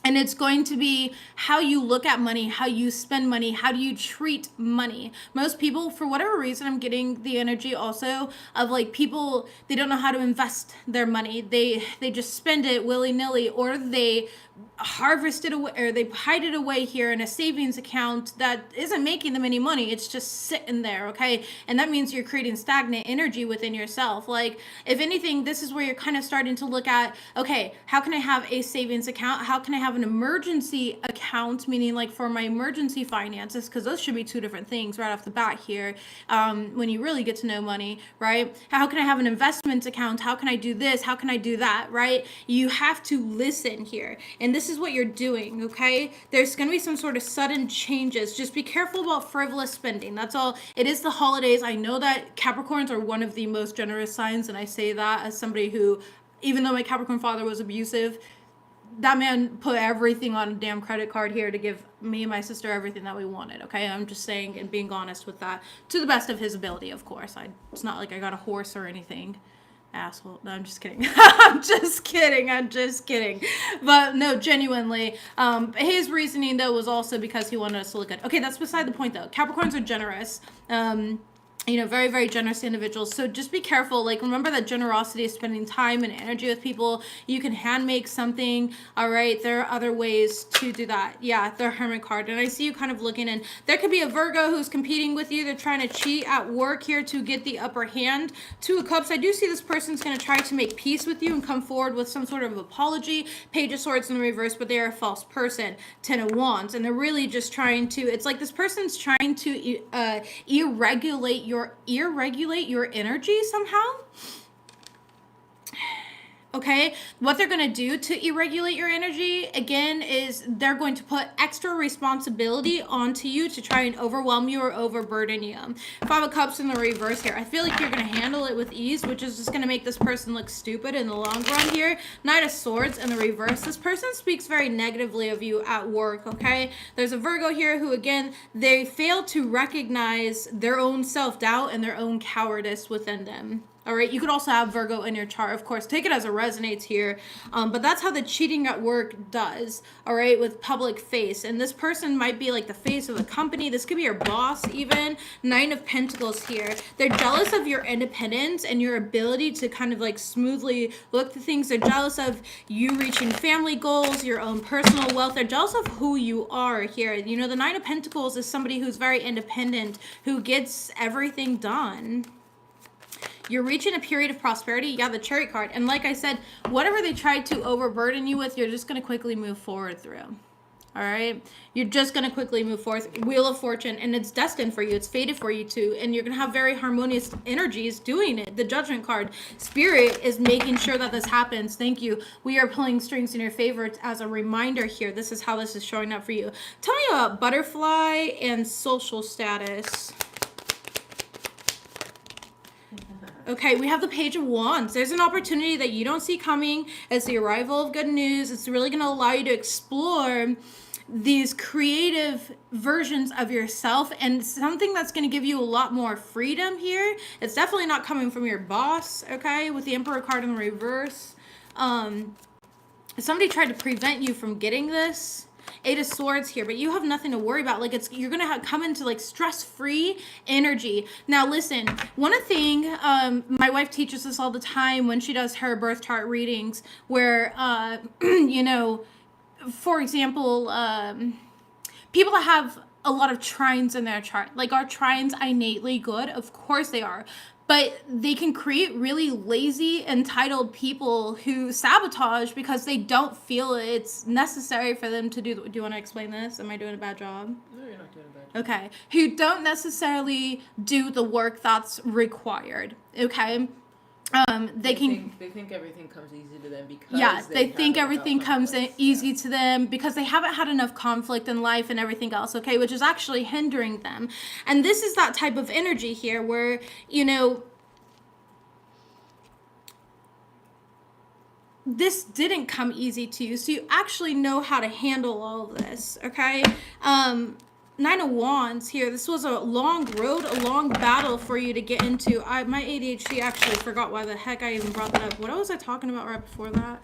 And it's going to be how you look at money, how you spend money, how do you treat money. Most people, for whatever reason, I'm getting the energy also of like people, they don't know how to invest their money. They just spend it willy-nilly, or they harvest it away, or they hide it away here in a savings account that isn't making them any money. It's just sitting there, okay? And that means you're creating stagnant energy within yourself. Like, if anything, this is where you're kind of starting to look at, okay, how can I have a savings account? How can I have an emergency account, meaning like for my emergency finances, because those should be two different things right off the bat here, when you really get to know money, right? How can I have an investment account? How can I do this? How can I do that, right? You have to listen here. And this is what you're doing, okay? There's going to be some sort of sudden changes. Just be careful about frivolous spending. That's all. It is the holidays. I know that Capricorns are one of the most generous signs, and I say that as somebody who, even though my Capricorn father was abusive, that man put everything on a damn credit card here to give me and my sister everything that we wanted, okay? I'm just saying and being honest with that to the best of his ability, of course. It's not like I got a horse or anything. Asshole. No, I'm just kidding. I'm just kidding. But no, genuinely, his reasoning though was also because he wanted us to look good. Okay, that's beside the point though. Capricorns are generous. Very, very generous individuals. So just be careful. Like, remember that generosity is spending time and energy with people. You can hand make something. All right. There are other ways to do that. Yeah, the Hermit card. And I see you kind of looking, and there could be a Virgo who's competing with you. They're trying to cheat at work here to get the upper hand. Two of Cups. I do see this person's going to try to make peace with you and come forward with some sort of apology. Page of Swords in the reverse, but they are a false person. Ten of Wands. And they're really just trying to, it's like this person's trying to irregulate your energy somehow. Okay, what they're going to do to irregulate your energy, again, is they're going to put extra responsibility onto you to try and overwhelm you or overburden you. Five of Cups in the reverse here. I feel like you're going to handle it with ease, which is just going to make this person look stupid in the long run here. Knight of Swords in the reverse. This person speaks very negatively of you at work, okay? There's a Virgo here who, again, they fail to recognize their own self-doubt and their own cowardice within them. All right, you could also have Virgo in your chart, of course. Take it as it resonates here. But that's how the cheating at work does, all right, with public face. And this person might be like the face of the company. This could be your boss even. Nine of Pentacles here. They're jealous of your independence and your ability to kind of like smoothly look to things. They're jealous of you reaching family goals, your own personal wealth. They're jealous of who you are here. You know, the Nine of Pentacles is somebody who's very independent, who gets everything done. You're reaching a period of prosperity. Yeah, the Chariot card. And like I said, whatever they tried to overburden you with, you're just going to quickly move forward through. All right? You're just going to quickly move forward. Wheel of Fortune. And it's destined for you. It's fated for you to. And you're going to have very harmonious energies doing it. The Judgment card. Spirit is making sure that this happens. Thank you. We are pulling strings in your favor as a reminder here. This is how this is showing up for you. Tell me about butterfly and social status. Okay, we have the Page of Wands. There's an opportunity that you don't see coming. It's the arrival of good news. It's really going to allow you to explore these creative versions of yourself and something that's going to give you a lot more freedom here. It's definitely not coming from your boss, okay, with the Emperor card in the reverse. Somebody tried to prevent you from getting this. Eight of Swords here, but you have nothing to worry about. Like, you're gonna come into like stress-free energy. Now listen, one thing, my wife teaches us all the time when she does her birth chart readings, where for example, people that have a lot of trines in their chart. Like, are trines innately good? Of course they are. But they can create really lazy, entitled people who sabotage because they don't feel it's necessary for them to do. Do you want to explain this? Am I doing a bad job? No, you're not doing a bad job. Okay. Who don't necessarily do the work that's required. Okay. They think everything comes easy to them because they think everything comes conflicts. easy to them because they haven't had enough conflict in life and everything else, okay, which is actually hindering them. And this is that type of energy here where, you know, this didn't come easy to you, so you actually know how to handle all of this, okay? Nine of Wands here. This was a long road, a long battle for you to get into. My ADHD actually forgot why the heck I even brought that up. What was I talking about right before that?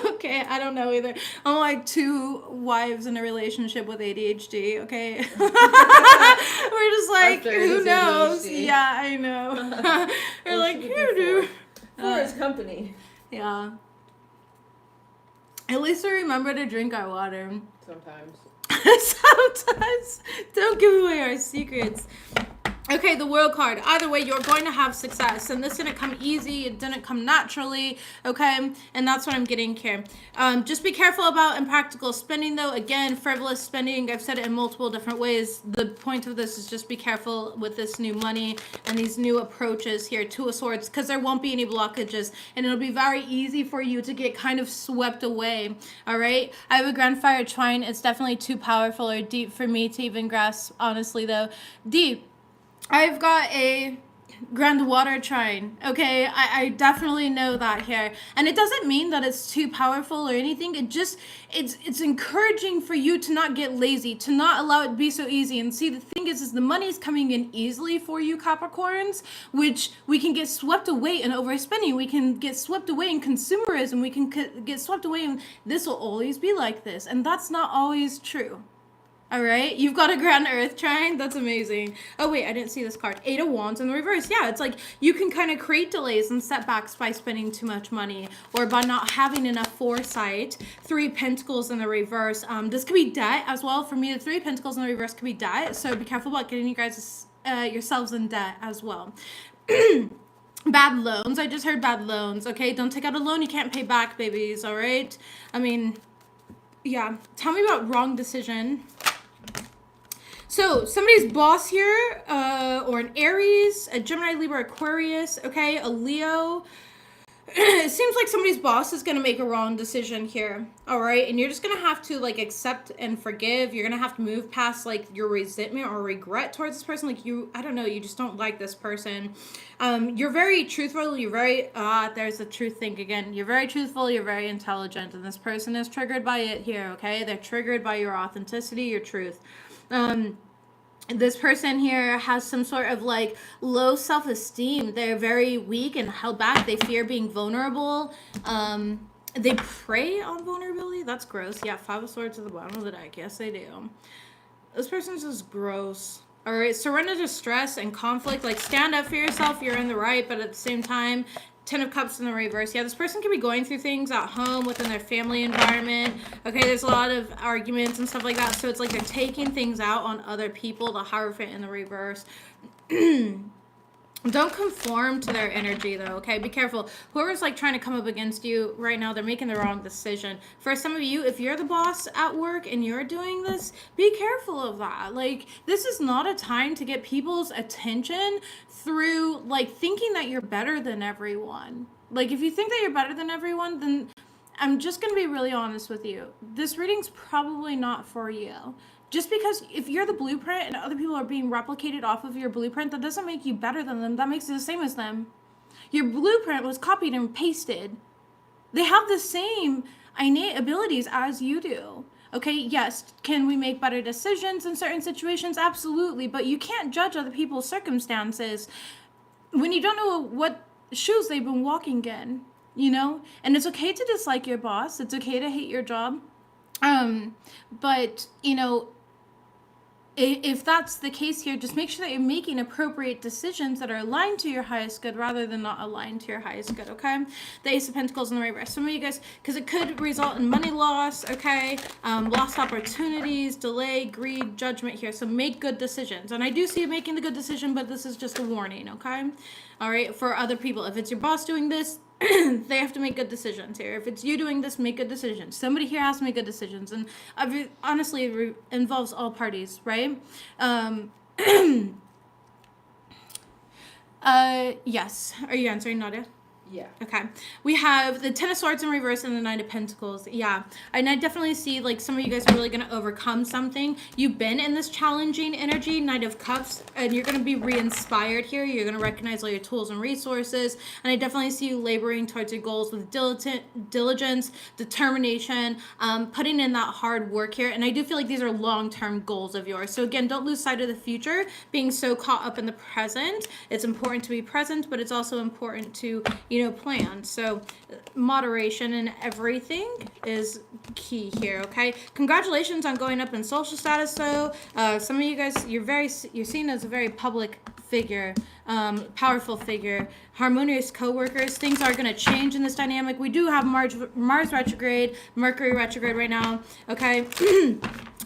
Okay, I don't know either. I'm like 2 wives in a relationship with ADHD, okay? We're just like, who knows? ADHD. Yeah, I know. We're like, who knew? For his company. Yeah. At least we remember to drink our water. Sometimes. Sometimes. Don't give away our secrets. Okay, the World card. Either way, you're going to have success. And this didn't come easy. It didn't come naturally. Okay? And that's what I'm getting here. Just be careful about impractical spending, though. Again, frivolous spending. I've said it in multiple different ways. The point of this is just be careful with this new money and these new approaches here. 2 of Swords. Because there won't be any blockages. And it'll be very easy for you to get kind of swept away. All right? I have a Grand Fire Trine. It's definitely too powerful or deep for me to even grasp, honestly, though. Deep. I've got a Grand Water Trine, okay? I definitely know that here. And it doesn't mean that it's too powerful or anything. It just, it's encouraging for you to not get lazy, to not allow it to be so easy. And see, the thing is the money's coming in easily for you, Capricorns, which we can get swept away in overspending. We can get swept away in consumerism. We can get swept away in this will always be like this. And that's not always true. All right, you've got a Grand Earth Trine. That's amazing. Oh, wait, I didn't see this card. 8 of Wands in the reverse. Yeah, it's like you can kind of create delays and setbacks by spending too much money or by not having enough foresight. 3 Pentacles in the reverse. This could be debt as well. For me, the 3 Pentacles in the reverse could be debt. So be careful about getting you guys yourselves in debt as well. Bad loans. I just heard bad loans. Okay, don't take out a loan you can't pay back, babies. All right. I mean, yeah. Tell me about wrong decision. So, somebody's boss here, or an Aries, a Gemini, Libra, Aquarius, okay, a Leo. It seems like somebody's boss is going to make a wrong decision here, all right? And you're just going to have to, like, accept and forgive. You're going to have to move past, like, your resentment or regret towards this person. Like, I don't know, you just don't like this person. You're very truthful. You're very, there's the truth thing again. You're very truthful. You're very intelligent. And this person is triggered by it here, okay? They're triggered by your authenticity, your truth. This person here has some sort of like low self-esteem. They're very weak and held back. They fear being vulnerable. They prey on vulnerability. That's gross. Yeah, 5 of Swords at the bottom of the deck. Yes, they do. This person's just gross. All right, surrender to stress and conflict. Like, stand up for yourself. You're in the right, but at the same time, 10 of Cups in the reverse. Yeah, this person could be going through things at home within their family environment. Okay, there's a lot of arguments and stuff like that. So it's like they're taking things out on other people. The Hierophant in the reverse. Don't conform to their energy, though, okay? Be careful. Whoever's, like, trying to come up against you right now, they're making the wrong decision. For some of you, if you're the boss at work and you're doing this, be careful of that. Like, this is not a time to get people's attention through, like, thinking that you're better than everyone. Like, if you think that you're better than everyone, then I'm just going to be really honest with you. This reading's probably not for you. Just because if you're the blueprint and other people are being replicated off of your blueprint, that doesn't make you better than them. That makes it the same as them. Your blueprint was copied and pasted. They have the same innate abilities as you do. Okay, yes, can we make better decisions in certain situations? Absolutely, but you can't judge other people's circumstances when you don't know what shoes they've been walking in, you know? And it's okay to dislike your boss. It's okay to hate your job. But, you know, if that's the case here, just make sure that you're making appropriate decisions that are aligned to your highest good rather than not aligned to your highest good, okay? The Ace of Pentacles in the reverse. Some of you guys, because it could result in money loss, okay? Lost opportunities, delay, greed, judgment here. So make good decisions. And I do see you making the good decision, but this is just a warning, okay? All right, for other people. If it's your boss doing this, they have to make good decisions here. If it's you doing this, make good decisions. Somebody here has to make good decisions. And honestly, it involves all parties, right? Yes. Are you answering, Nadia? Yeah. Okay. We have the Ten of Swords in reverse and the Nine of Pentacles. Yeah. And I definitely see like some of you guys are really going to overcome something. You've been in this challenging energy, Knight of Cups, and you're going to be re-inspired here. You're going to recognize all your tools and resources. And I definitely see you laboring towards your goals with diligence, determination, putting in that hard work here. And I do feel like these are long-term goals of yours. So again, don't lose sight of the future, being so caught up in the present. It's important to be present, but it's also important to, plan. So moderation in everything is key here, okay? Congratulations on going up in social status, though. Some of you guys, you're seen as a very public figure, powerful figure, harmonious co-workers. Things are going to change in this dynamic. We do have Mars retrograde, Mercury retrograde right now, okay?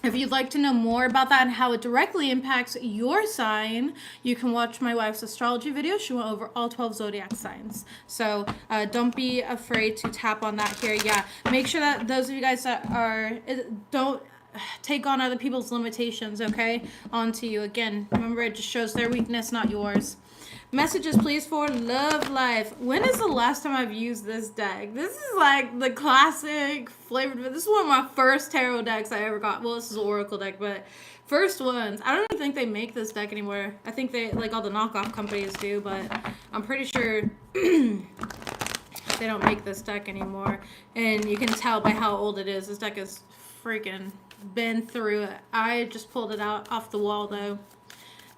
If you'd like to know more about that and how it directly impacts your sign, you can watch my wife's astrology video. She went over all 12 zodiac signs. So don't be afraid to tap on that here. Yeah, make sure that those of you guys that don't take on other people's limitations, okay, onto you. Again, remember, it just shows their weakness, not yours. Messages, please, for love life. When is the last time I've used this deck? This is like the classic flavored. This is one of my first tarot decks I ever got. Well, this is an oracle deck, but first ones. I don't even think they make this deck anymore. I think they, like all the knockoff companies do, but I'm pretty sure they don't make this deck anymore. And you can tell by how old it is. This deck is freaking been through it. I just pulled it out off the wall, though.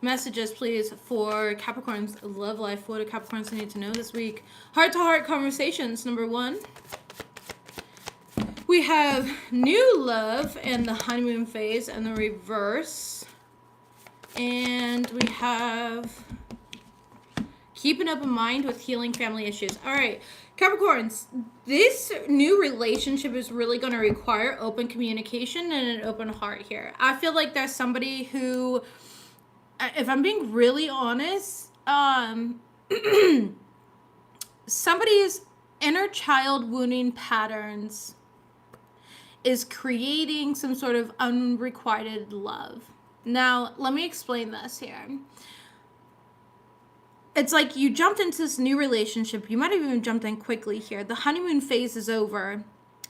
Messages, please, for Capricorn's love life. What do Capricorns need to know this week? Heart-to-heart conversations, number 1. We have new love and the honeymoon phase and the reverse. And we have keep an open mind with healing family issues. All right, Capricorns, this new relationship is really going to require open communication and an open heart here. I feel like there's somebody who, if I'm being really honest, somebody's inner child wounding patterns is creating some sort of unrequited love. Now, let me explain this here. It's like you jumped into this new relationship. You might have even jumped in quickly here. The honeymoon phase is over.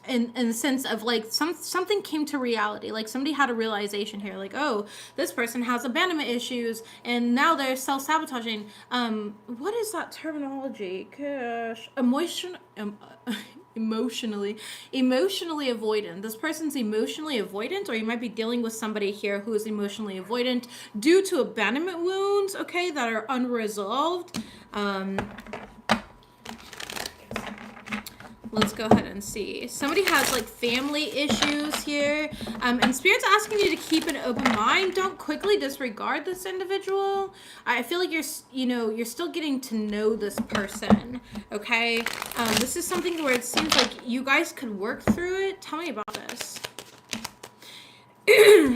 In the sense of like something came to reality, like somebody had a realization here, like, oh, this person has abandonment issues and now they're self-sabotaging. What is that terminology? Gosh, emotionally avoidant. This person's emotionally avoidant, or you might be dealing with somebody here who is emotionally avoidant due to abandonment wounds, okay, that are unresolved. Let's go ahead and see. Somebody has like family issues here. And Spirit's asking you to keep an open mind. Don't quickly disregard this individual. I feel like you're still getting to know this person. Okay. This is something where it seems like you guys could work through it. Tell me about this.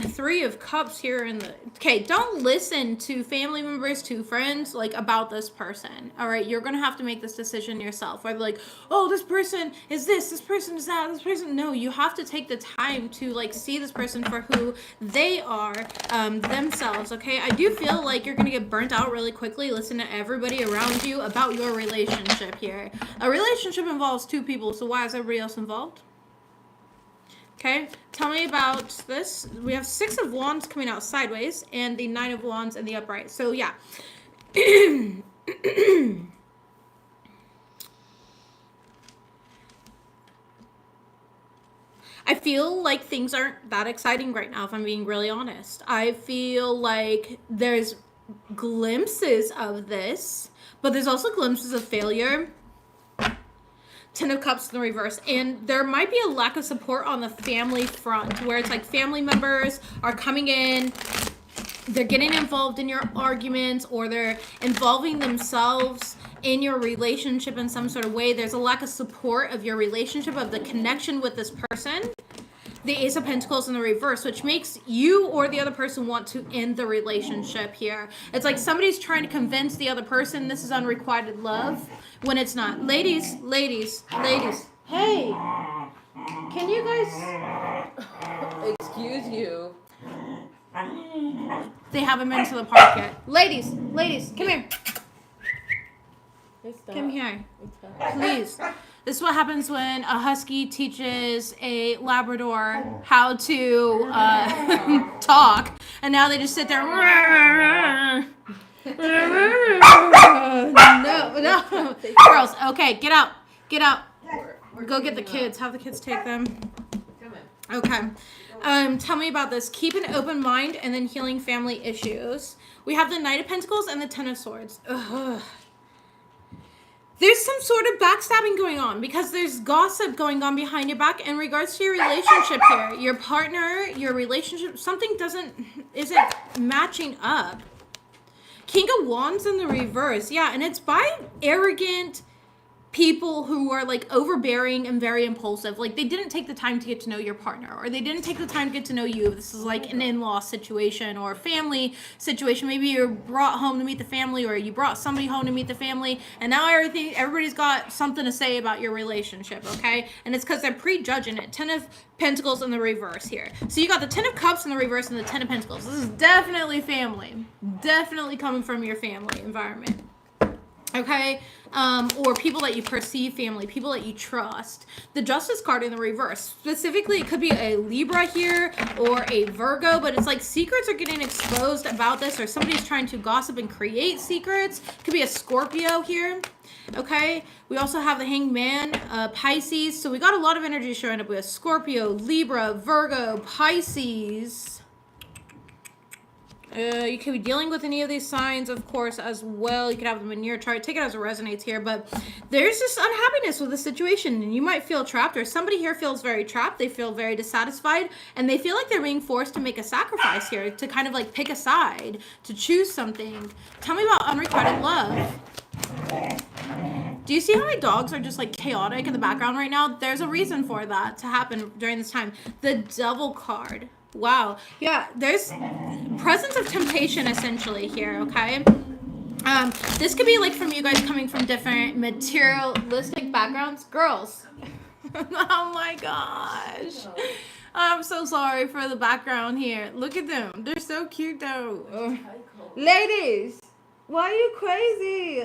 3 of Cups here in the... Okay, don't listen to family members, to friends, like, about this person. All right, you're going to have to make this decision yourself. Where like, oh, this person is this person is that, this person... No, you have to take the time to, like, see this person for who they are themselves, okay? I do feel like you're going to get burnt out really quickly. Listen to everybody around you about your relationship here. A relationship involves 2 people, so why is everybody else involved? Okay, tell me about this. We have 6 of Wands coming out sideways and the 9 of Wands in the upright. So, yeah. I feel like things aren't that exciting right now, if I'm being really honest. I feel like there's glimpses of this, but there's also glimpses of failure. 10 of Cups in the reverse, and there might be a lack of support on the family front, where it's like family members are coming in they're getting involved in your arguments, or they're involving themselves in your relationship in some sort of way. There's a lack of support of your relationship, of the connection with this person. The Ace of Pentacles in the reverse, which makes you or the other person want to end the relationship here. It's like somebody's trying to convince the other person this is unrequited love when it's not. Ladies. Hey, can you guys... Excuse you. They haven't been to the park yet. Ladies, come here. Come here. Please. This is what happens when a husky teaches a Labrador how to talk, and now they just sit there. No. Girls, okay, get out. Go get the kids. Have the kids take them. Okay. Tell me about this. Keep an open mind and then healing family issues. We have the Knight of Pentacles and the Ten of Swords. Ugh. There's some sort of backstabbing going on because there's gossip going on behind your back in regards to your relationship here. Your partner, your relationship, something isn't matching up. King of Wands in the reverse. Yeah, and it's by arrogant people who are like overbearing and very impulsive. Like they didn't take the time to get to know your partner, or they didn't take the time to get to know you. This is like an in-law situation or a family situation. Maybe you're brought home to meet the family, or you brought somebody home to meet the family, and now everybody's got something to say about your relationship, okay? And it's because they're prejudging it. Ten of Pentacles in the reverse here. So you got the Ten of Cups in the reverse and the Ten of Pentacles. This is definitely family. Definitely coming from your family environment. Okay, or people that you perceive family, people that you trust. The Justice card in the reverse. Specifically, it could be a Libra here or a Virgo, but it's like secrets are getting exposed about this, or somebody's trying to gossip and create secrets. It could be a Scorpio here. Okay, we also have the Hanged Man, Pisces. So we got a lot of energy showing up with Scorpio, Libra, Virgo, Pisces. You could be dealing with any of these signs, of course, as well. You could have them in your chart. Take it as it resonates here. But there's just unhappiness with the situation, and you might feel trapped, or somebody here feels very trapped. They feel very dissatisfied, and they feel like they're being forced to make a sacrifice here, to kind of like pick a side, to choose something. Tell me about unrequited love. Do you see how my dogs are just like chaotic in the background right now? There's a reason for that to happen during this time. The Devil card. Wow. Yeah, there's presence of temptation essentially here, okay? This could be like from you guys coming from different materialistic backgrounds. Girls. Oh my gosh. I'm so sorry for the background here. Look at them. They're so cute though. Oh. Ladies, why are you crazy?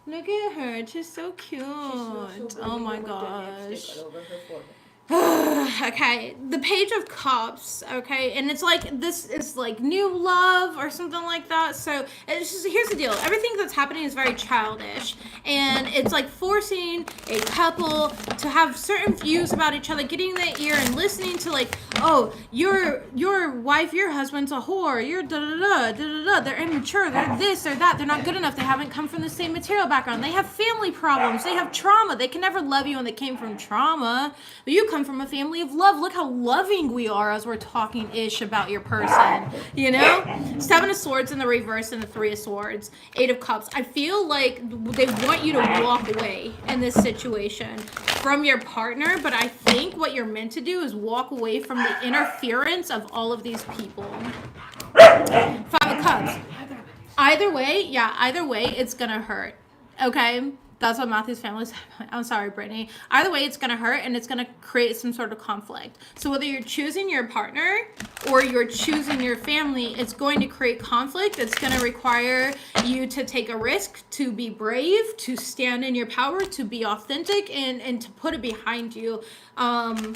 Look at her. She's so cute. Oh my gosh. Okay, the Page of Cups, okay, and it's like, this is like new love or something like that. So it's just, here's the deal, everything that's happening is very childish, and it's like forcing a couple to have certain views about each other, getting in their ear and listening to like, oh, your wife, your husband's a whore, you're da-da-da, they're immature, they're this, they're that, they're not good enough, they haven't come from the same material background, they have family problems, they have trauma, they can never love you when they came from trauma, but you come from a family of love. Look how loving we are as we're talking ish about your person, you know? Seven of Swords in the reverse and the Three of Swords. Eight of Cups. I feel like they want you to walk away in this situation from your partner, but I think what you're meant to do is walk away from the interference of all of these people. Five of Cups. Either way, it's gonna hurt. Okay? That's what Matthew's family said. I'm sorry, Brittany. Either way, it's going to hurt, and it's going to create some sort of conflict. So whether you're choosing your partner or you're choosing your family, it's going to create conflict. It's going to require you to take a risk, to be brave, to stand in your power, to be authentic, and to put it behind you. I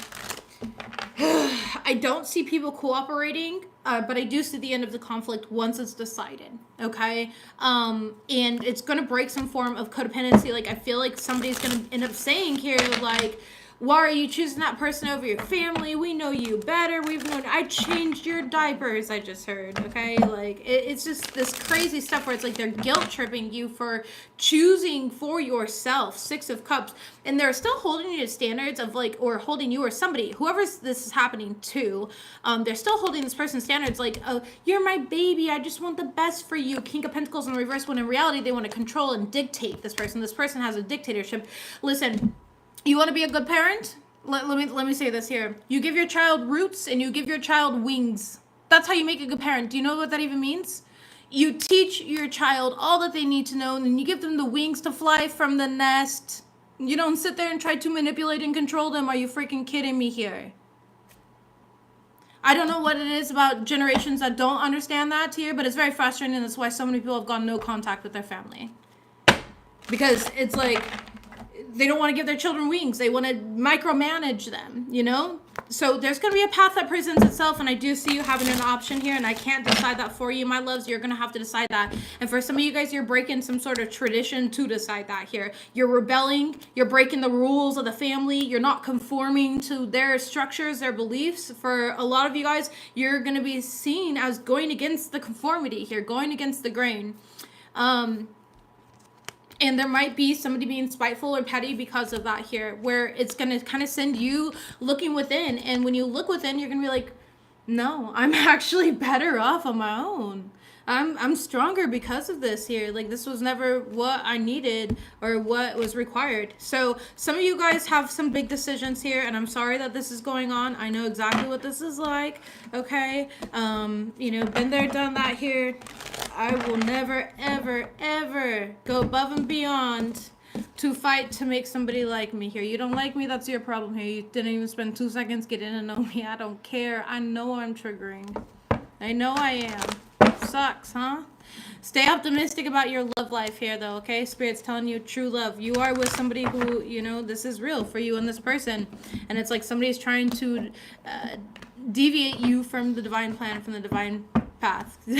don't see people cooperating, but I do see the end of the conflict once it's decided, okay? And it's going to break some form of codependency. Like, I feel like somebody's going to end up saying here, like, Why are you choosing that person over your family? We know you better. I changed your diapers, I just heard, okay? Like, it's just this crazy stuff where it's like they're guilt tripping you for choosing for yourself. Six of Cups. And they're still holding you to standards of like, or holding you or somebody, whoever this is happening to, they're still holding this person's standards like, oh, you're my baby. I just want the best for you. King of Pentacles in reverse, when in reality, they want to control and dictate this person. This person has a dictatorship. Listen, you want to be a good parent? Let me say this here. You give your child roots and you give your child wings. That's how you make a good parent. Do you know what that even means? You teach your child all that they need to know, and then you give them the wings to fly from the nest. You don't sit there and try to manipulate and control them. Are you freaking kidding me here? I don't know what it is about generations that don't understand that here, but it's very frustrating, and that's why so many people have gone no contact with their family. Because it's like, they don't want to give their children wings. They want to micromanage them, you know? So there's going to be a path that presents itself, and I do see you having an option here, and I can't decide that for you, my loves. You're going to have to decide that. And for some of you guys, you're breaking some sort of tradition to decide that here. You're rebelling. You're breaking the rules of the family. You're not conforming to their structures, their beliefs. For a lot of you guys, you're going to be seen as going against the conformity here, going against the grain. And there might be somebody being spiteful or petty because of that here, where it's going to kind of send you looking within. And when you look within, you're going to be like, no, I'm actually better off on my own. I'm stronger because of this here. Like, this was never what I needed or what was required. So some of you guys have some big decisions here, and I'm sorry that this is going on. I know exactly what this is like. Okay. You know, been there, done that here. I will never, ever, ever go above and beyond to fight to make somebody like me here. You don't like me, that's your problem here. You didn't even spend 2 seconds getting to know me. I don't care. I know I'm triggering. I know I am. Sucks, huh? Stay optimistic about your love life here, though, okay? Spirit's telling you true love. You are with somebody who, you know, this is real for you and this person. And it's like somebody's trying to deviate you from the divine plan, from the divine path. Do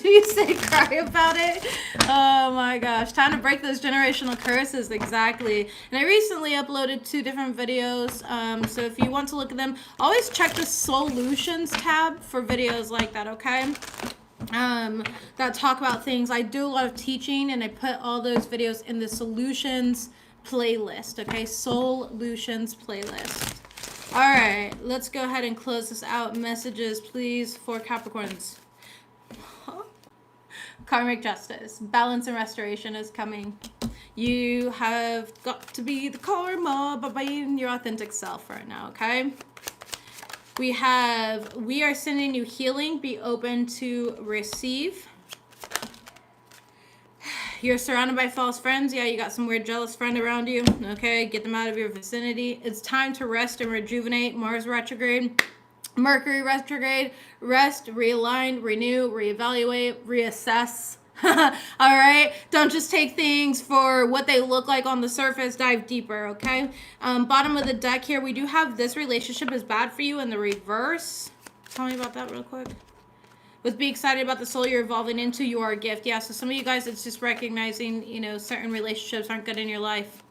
you say cry about it? Oh my gosh. Time to break those generational curses. Exactly. And I recently uploaded 2 different videos. So if you want to look at them, always check the solutions tab for videos like that, okay? That talk about things. I do a lot of teaching, and I put all those videos in the solutions playlist, okay? Solutions playlist. All right, let's go ahead and close this out. Messages, please, for Capricorns. Karmic justice, balance and restoration is coming. You have got to be the karma by being your authentic self right now, okay? We are sending you healing. Be open to receive. You're surrounded by false friends. Yeah, you got some weird jealous friend around you. Okay, get them out of your vicinity. It's time to rest and rejuvenate. Mars retrograde. Mercury retrograde. Rest, realign, renew, reevaluate, reassess. All right, don't just take things for what they look like on the surface. Dive deeper, okay? Bottom of the deck here, we do have this relationship is bad for you in the reverse. Tell me about that real quick. With be excited about the soul you're evolving into, you are a gift. Yeah, so some of you guys, it's just recognizing, you know, certain relationships aren't good in your life.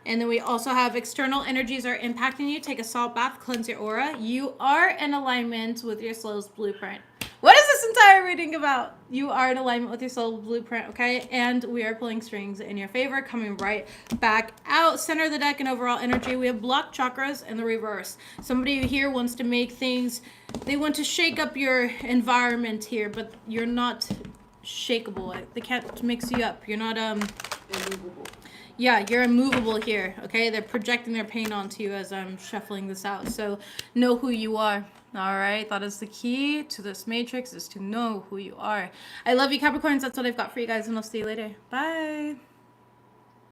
And then we also have external energies are impacting you. Take a salt bath, cleanse your aura. You are in alignment with your soul's blueprint. What is this entire reading about? You are in alignment with your soul blueprint, okay? And we are pulling strings in your favor, coming right back out. Center of the deck and overall energy. We have blocked chakras in the reverse. Somebody here wants to make things, they want to shake up your environment here, but you're not shakeable. They can't mix you up. You're not, immovable. Yeah, you're immovable here, okay? They're projecting their pain onto you as I'm shuffling this out. So know who you are. All right, that is the key to this matrix, is to know who you are. I love you, Capricorns. That's what I've got for you guys, and I'll see you later. Bye.